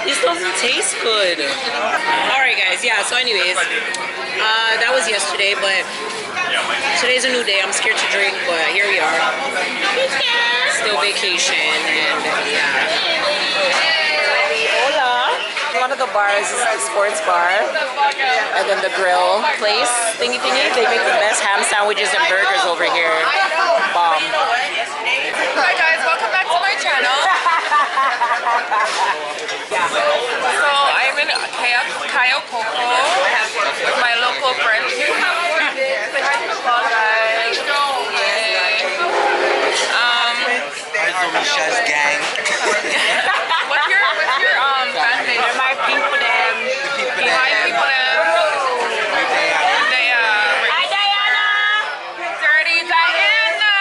this doesn't taste good. Alright guys, yeah, so anyways, that was yesterday, but today's a new day. I'm scared to drink, but here we are. Still vacation, and yeah. Hola. One of the bars is the sports bar, and then the grill place, thingy. They make the best ham sandwiches and burgers over here. Bomb. Hi guys, welcome back to my channel. So I'm in Cayo Coco with my local friend. Say hi to the vlog, guys. Hi, ZOESHAAA's gang. What's your fan page? My people them. My people them. Hi Diana. Dirty Diana.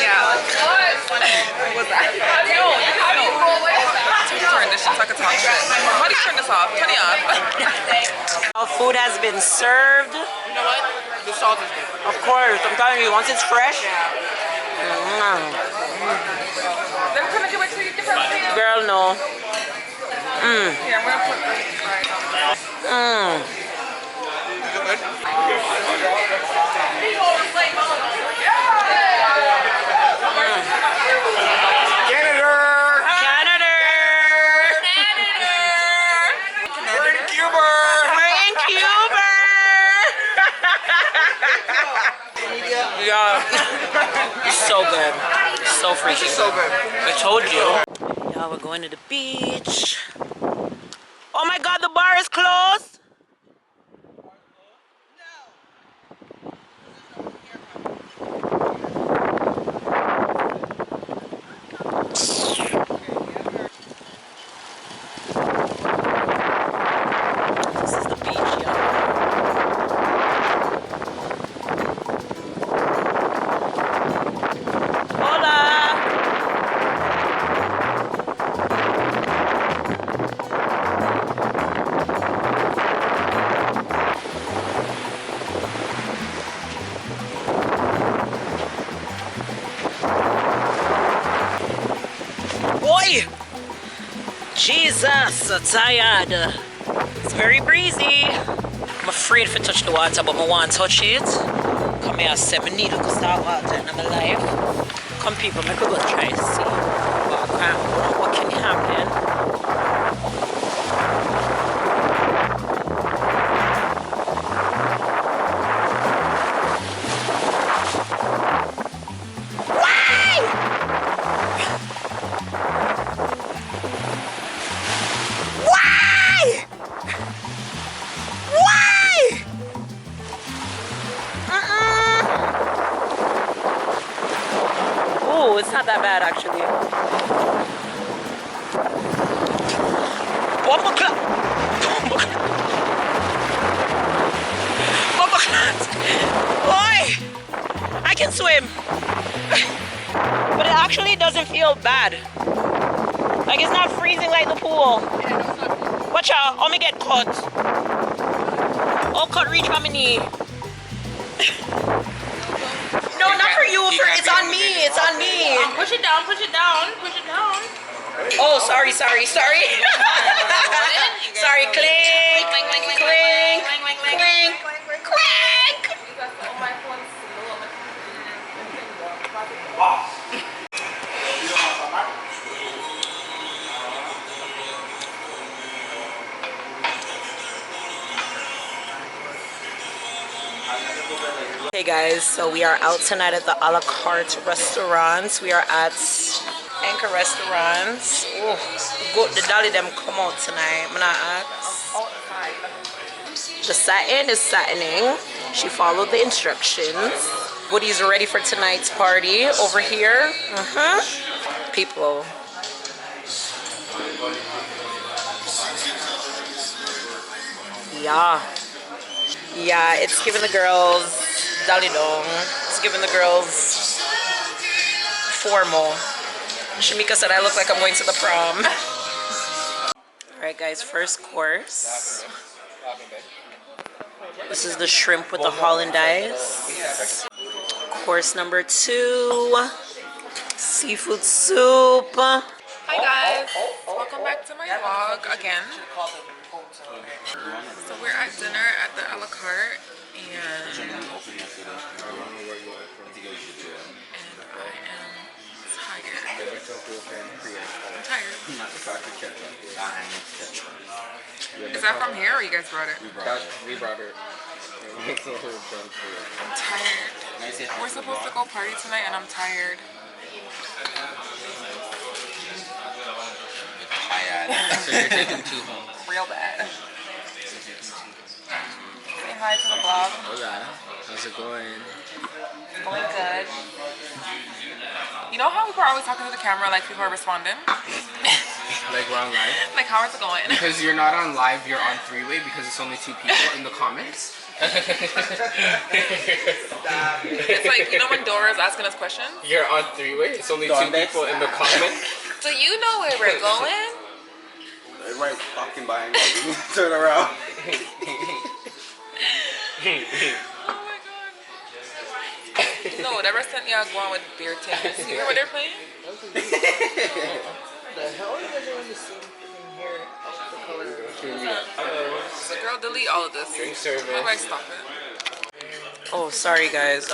Yeah. What was that? No. Turn this shit so I can talk shit. How do you turn this off? Turn it off. Our food has been served. You know what? The salt is good. Of course, I'm telling you, once it's fresh. Then can I give it to you differently? Girl, no. Yeah, I'm gonna put this right. Yeah, it's so good. So freaking so good. I told you. Yeah, we're going to the beach. Oh my god, the bar is closed. This is the beach, yeah. Jesus, so tired. It's very breezy. I'm afraid to touch the water, but I want to touch it. Come here, say I need to start water in my life. Come people, I could go try to see what can happen. It's not that bad actually. Boy, I can swim, but it actually doesn't feel bad. Like it's not freezing like the pool. Watch out, I'll me get caught. Oh, cut reach from my knee. No, not for you. It's on me. It's on me. Push it down. Push it down. Push it down. Oh, sorry. Sorry. Sorry, clink, clink, clink, clink, clink. Hey guys, so we are out tonight at the a la carte restaurants. We are at Anchor Restaurants. Oh, the dolly them come out tonight. I'm not ask. The satin is satining. She followed the instructions. Woody's ready for tonight's party over here. People. Yeah, it's giving the girls Dali Dong. It's giving the girls formal. Shamika said I look like I'm going to the prom. Alright guys, first course. This is the shrimp with the hollandaise. Course number 2, seafood soup. Hi guys, welcome back to my vlog again. So we're at dinner at the a la carte and I am tired. I'm tired. Is that from here or you guys brought it? We brought it. I'm tired. We're supposed to go party tonight and I'm tired. So you're taking 2 home. Real bad. Say hi to the vlog. Hola. How's it going? It's going good. You know how people are always talking to the camera like people are responding? Like we're on live? Like how is it going? Because you're not on live, you're on 3-way because it's only 2 people in the comments. It's like, you know when Dora's asking us questions? You're on 3-way, it's only 2 people in the comments. So you know where we're going? They're right fucking behind me. Turn around. Oh my god. No, whatever sent y'all going with beer tins. You hear what they're playing? The hell are you guys doing the same thing here? The color. So girl, delete all of this. Drink service. How do I stop it? Oh, sorry guys.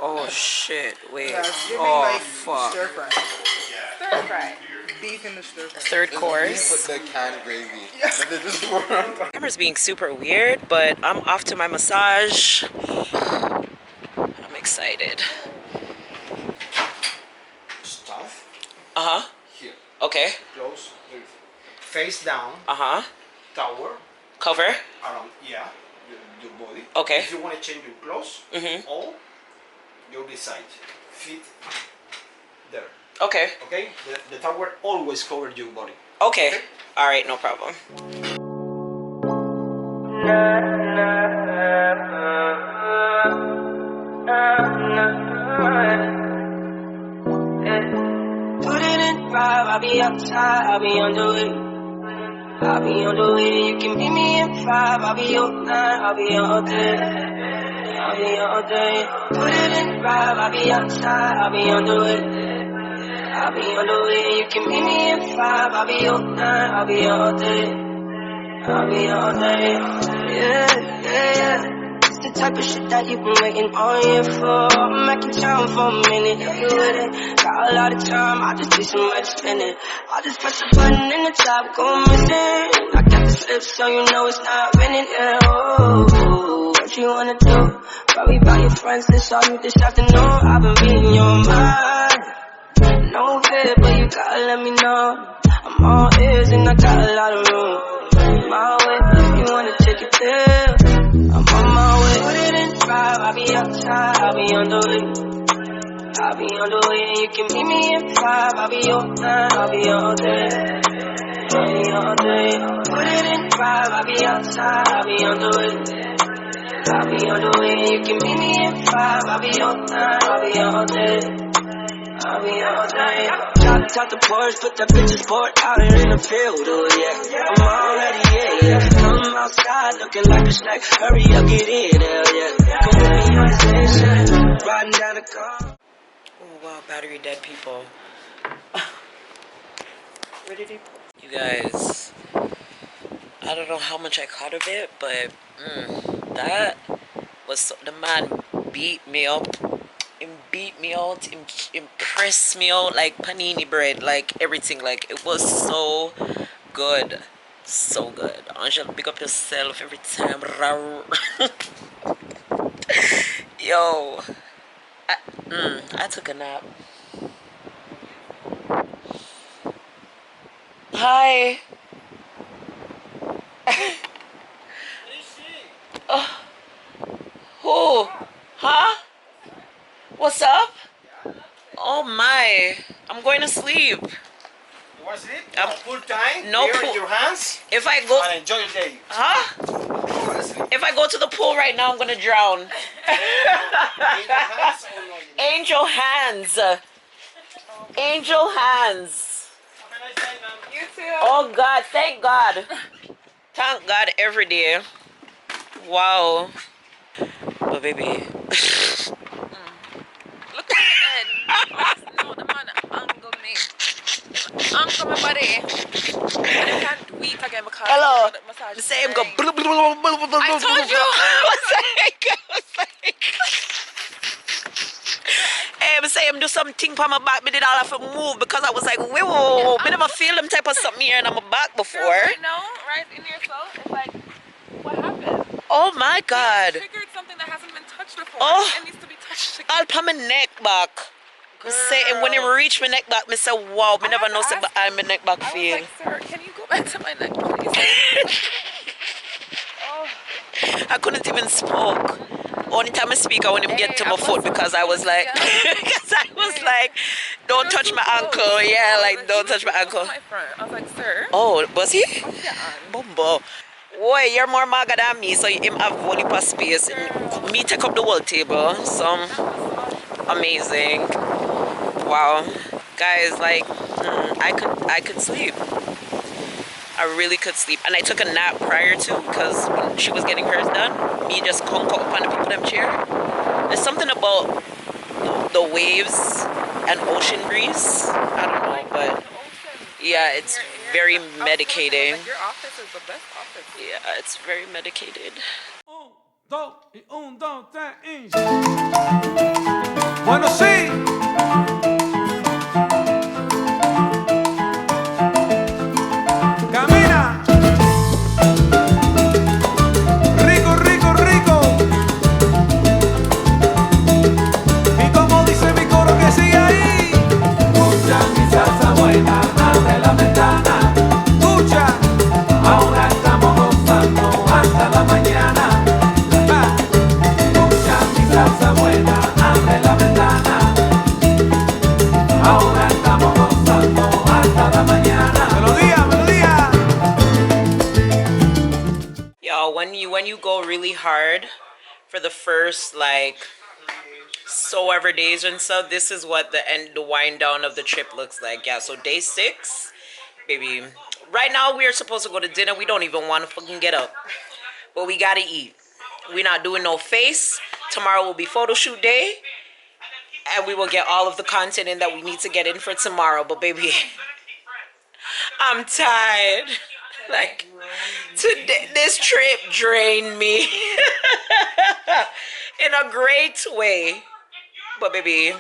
Oh shit. Wait. Oh, fuck. Stir fry. Stir fry. Beef in the stir fry. Third course. Put the canned gravy. Camera's being super weird, but I'm off to my massage. I'm excited. Stuff. Uh-huh. Here. Okay. Close. Face down. Uh-huh. Tower. Cover. Around, yeah. Your body. Okay. If you want to change your clothes, or you decide. Feet there. Okay. Okay? The tower always covers your body. Okay. All right, no problem. Put it in 5, I'll be outside, I'll be on the way. I'll be on the way, you can meet me in 5, I'll be all night, I'll be all day. I'll be all day. Put it in 5, I'll be outside, I'll be on the way. I'll be on the way, you can meet me in 5, I'll be all night, I'll be all day. I'll be all day. Yeah, yeah, yeah. It's the type of shit that you've been waiting all year for. I'm making time for a minute, if you with it. Got a lot of time, I'll just do some way to spend it. I'll just press a button in the top, go missing. I got the slip so you know it's not winning, yeah. Oh, what you wanna do? Worry about your friends, this all you this afternoon. I've been reading your mind. No fear, but you gotta let me know. I'm all ears and I got a lot of room. My way, if you wanna take it there, I'm on my way. Put it in 5, I'll be outside, I'll be on the way. I'll be on the way, and you can meet me in 5, I'll be all night, I'll be all day. I'll be all day. Put it in 5, I'll be outside, I'll be on the way. I'll be on the way, and you can meet me in 5, I'll be all night, I'll be all day. I'll be all day. Top the Porsche, put that bitch in sport out here in the field, oh yeah. I'm already yeah. Come outside looking like a snack. Hurry up, get in, hell yeah. Come with me on the station, riding down the car. Oh wow, battery dead people. Where did he? You guys, I don't know how much I caught of it, but that was so, the man beat me up. Him beat me out, him impressed me out like panini bread, like everything. Like it was so good, so good. Angel, pick up yourself every time. Yo, I took a nap. Hi. Who? Huh? What's up? Oh my, I'm going to sleep. You want to sleep? Full time? No Beer pool. in your hands? If I go... And enjoy your day. Huh? If I go to the pool right now, I'm going to drown. Angel hands. Angel hands. You too. Oh God, thank God. Thank God every day. Wow. Oh baby. Look at the head. No, the man angle me. Angle my body. And I can't do it again because Hello. the massage The is same go. dying. I told you. Hey, I'm saying do something for my back. Me did all have to move because I was like, whoa, me never feel them type of something here in my back before. Girl, right now, right in yourself, it's like, what happened? Oh my God. You triggered something that hasn't been touched before. Oh. It needs to be touched again. I'll put my neck back. Me say, and when it reach my neck back, me say, wow, me never know say, but I'm my neck back feel. I was like, sir, can you go back to my neck, please? Oh. I couldn't even spoke. Only time I speak, I wouldn't even get to my foot because I was like, don't touch my ankle. Yeah, like, don't touch my ankle. I was like, sir. Oh, was he? Bumbo. Boy, you're more maga than me, so him have one heap of space. And me take up the whole table. So amazing. Wow. Guys, like, I could sleep. I really could sleep. And I took a nap prior to because when she was getting hers done, me just conk up on the people them chair. There's something about the waves and ocean breeze. I don't know, but yeah, it's very medicating. Like, your office is the best office. Yeah, it's very medicated. Bueno, sí. Camina. Rico, rico, rico. Y como dice mi coro que sigue ahí. Escucha mi salsa buena, abre la ventana. Escucha. Ahora estamos gozando hasta la mañana. Escucha mi salsa buena, abre la ventana. Ahora estamos gozando hasta la mañana. Melodía, melodía. Yo, when you go really hard for the first like so ever days and stuff, this is what the wind down of the trip looks like. Yeah, so day 6, baby. Right now we are supposed to go to dinner. We don't even want to fucking get up, but we gotta eat. We're not doing no face. Tomorrow will be photo shoot day, and we will get all of the content in that we need to get in for tomorrow. But baby, I'm tired. Like, today, this trip drained me in a great way. But baby,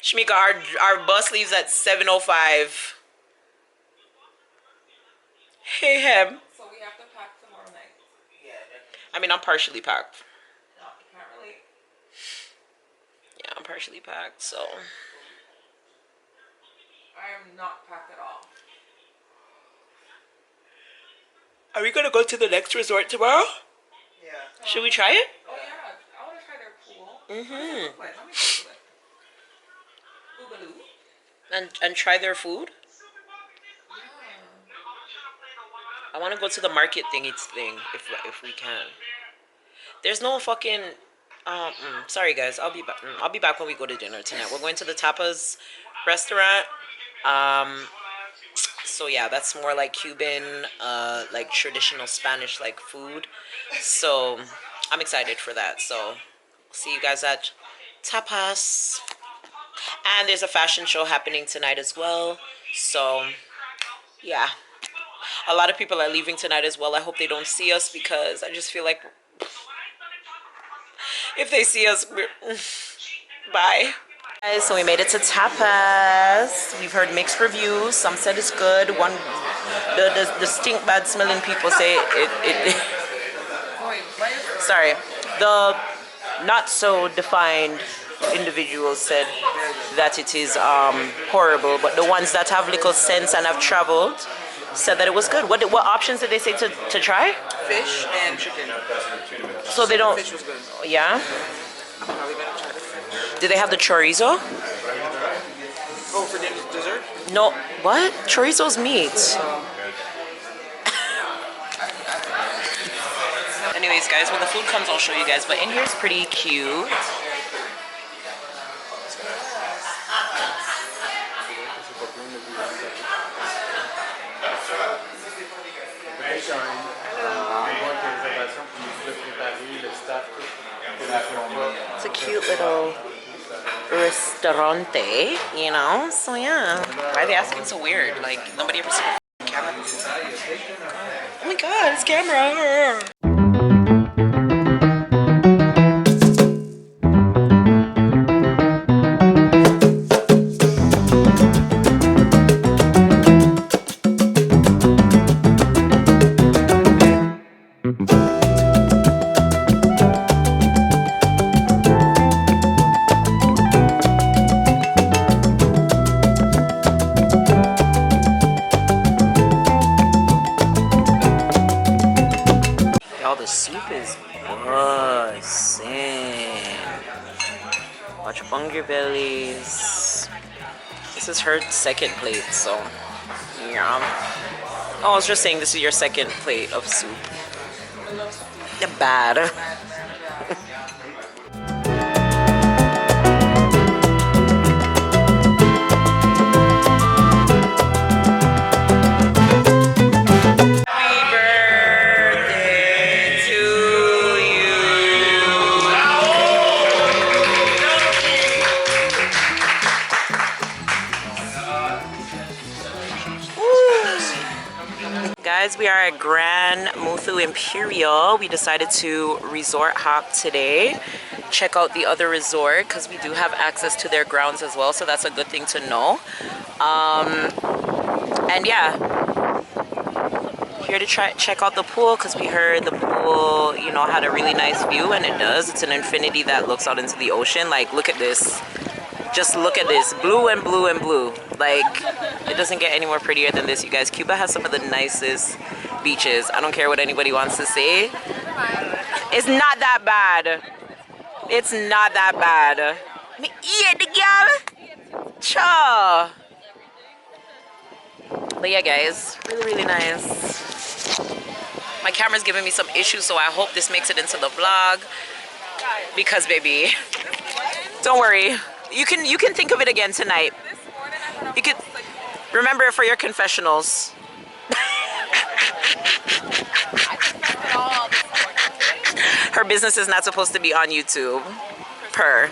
Shamika, our bus leaves at 7:05. Hey, Hem. So we have to pack tomorrow night. I mean, I'm partially packed. No, you can't really. Yeah, I'm partially packed, so. I am not packed at all. Are we gonna go to the next resort tomorrow? Yeah. Should we try it? Oh yeah, I want to try their pool. Mm-hmm. Let me go to it. And try their food? I want to go to the market thing if we can. There's no fucking sorry guys, I'll be back when we go to dinner tonight. We're going to the Tapas restaurant. So yeah, that's more like Cuban, like traditional Spanish like food. So I'm excited for that. So see you guys at Tapas. And there's a fashion show happening tonight as well. So yeah, a lot of people are leaving tonight as well. I hope they don't see us because I just feel like if they see us, bye. Guys, so we made it to Tapas. We've heard mixed reviews. Some said it's good. The stink bad smelling people say it sorry, the not so defined individuals said that it is horrible, but the ones that have little sense and have traveled said that it was good. What options did they say to try? Fish and chicken. So they don't. Fish was good. Yeah. Probably gonna try the fish. Did they have the chorizo? Oh, for dinner dessert? No. What? Chorizo's meat. Anyways, guys, when the food comes, I'll show you guys. But in here is pretty cute. It's a cute little restaurante, you know? So yeah. Why are they asking so weird? Like, nobody ever seen a camera before. Oh my god, it's camera! Y'all, the soup is buzzing. Watch up on your bellies. This is her second plate, so yeah. Oh, I was just saying this is your second plate of soup. Bad. Guys, we are at Grand Muthu Imperial. We decided to resort hop today. Check out the other resort because we do have access to their grounds as well, so that's a good thing to know. And yeah, here to check out the pool because we heard the pool, you know, had a really nice view, and it does. It's an infinity that looks out into the ocean. Like, look at this. Just look at this, blue and blue and blue. Like, it doesn't get any more prettier than this, you guys. Cuba has some of the nicest beaches. I don't care what anybody wants to say. It's not that bad. It's not that bad. Me eat the girl. Cha. But yeah, guys, really, really nice. My camera's giving me some issues, so I hope this makes it into the vlog. Because, baby, don't worry. You can think of it again tonight. You could remember it for your confessionals. Her business is not supposed to be on YouTube. Per.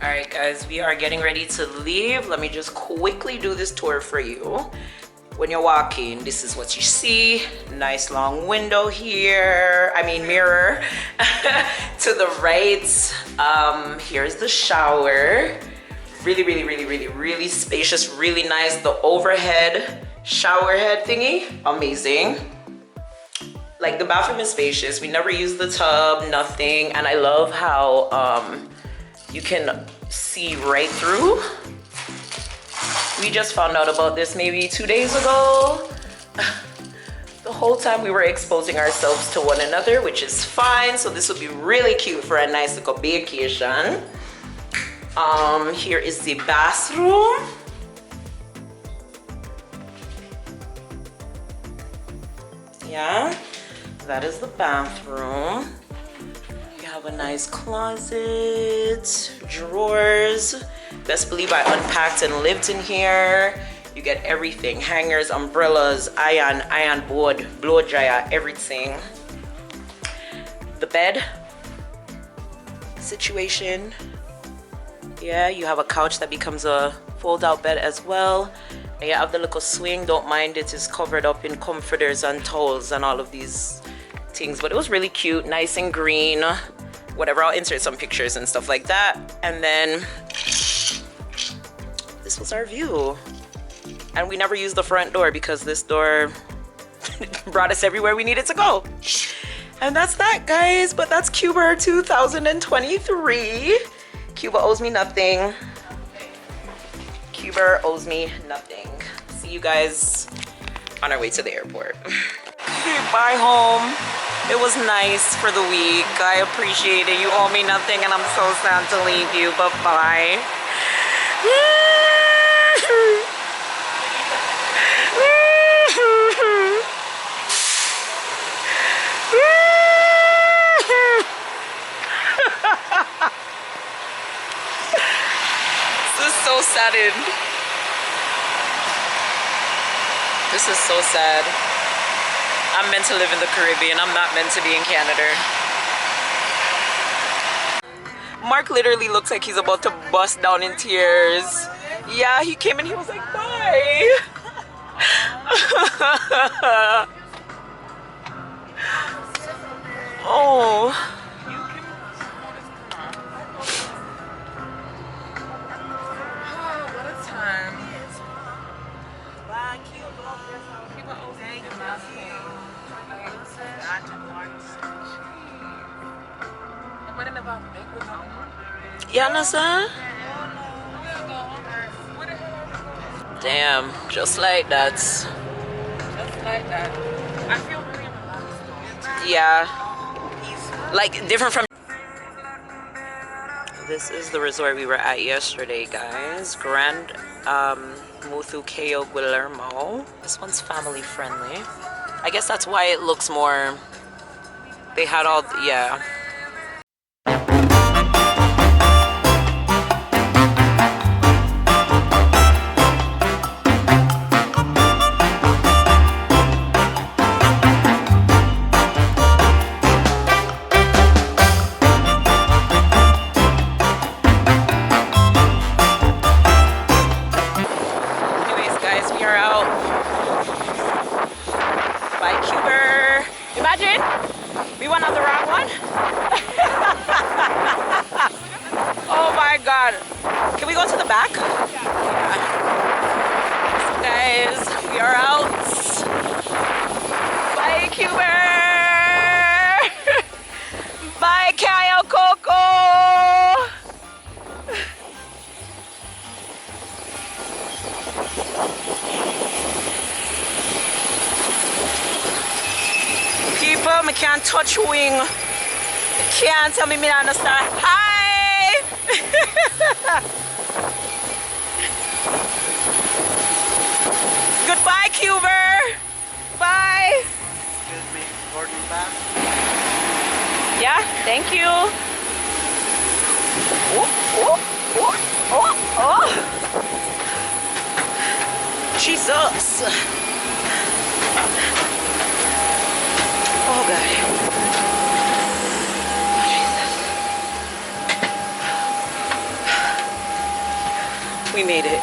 Alright guys, we are getting ready to leave. Let me just quickly do this tour for you. When you're walking, this is what you see. Nice long window here. I mean mirror. To the right, here's the shower. Really spacious, really nice. The overhead shower head thingy, amazing. Like, the bathroom is spacious. We never use the tub, nothing. And I love how you can see right through. We just found out about this maybe 2 days ago. The whole time we were exposing ourselves to one another, which is fine. So this would be really cute for a nice little vacation. Here is the bathroom. Yeah, that is the bathroom. You have a nice closet, drawers. Best believe I unpacked and lived in here. You get everything, hangers, umbrellas, iron board, blow dryer, everything. The bed situation, Yeah, you have a couch that becomes a fold-out bed as well. And you have the little swing. Don't mind, it is covered up in comforters and towels and all of these things. But it was really cute, nice and green. Whatever, I'll insert some pictures and stuff like that. And then this was our view. And we never used the front door because this door brought us everywhere we needed to go. And that's that, guys. But that's CUBERRRR 2023. Cuba owes me nothing. CUBERRRR owes me nothing. See you guys on our way to the airport. Bye home. It was nice for the week. I appreciate it. You owe me nothing and I'm so sad to leave you. Bye-bye. This is so saddened. This is so sad. I'm meant to live in the Caribbean. I'm not meant to be in Canada. Mark literally looks like he's about to bust down in tears. Yeah, he came and he was like, bye. Oh. What a time. You understand? Damn, just like that. Just like that. I feel very relaxed. Yeah. Like different from. This is the resort we were at yesterday, guys. Grand Muthu Cayo Guillermo. This one's family friendly. I guess that's why it looks more. They had all, yeah. Can we go to the back? Yeah. So guys, we are out. Bye, CUBERRRR. Bye, Cayo Coco. People, I can't touch wing. You can't tell me I understand. Hi. Goodbye, CUBERRRR. Bye. Excuse me, boarding pass. Yeah, thank you. Oh, oh, oh, oh, oh. Jesus. Oh, God. We made it.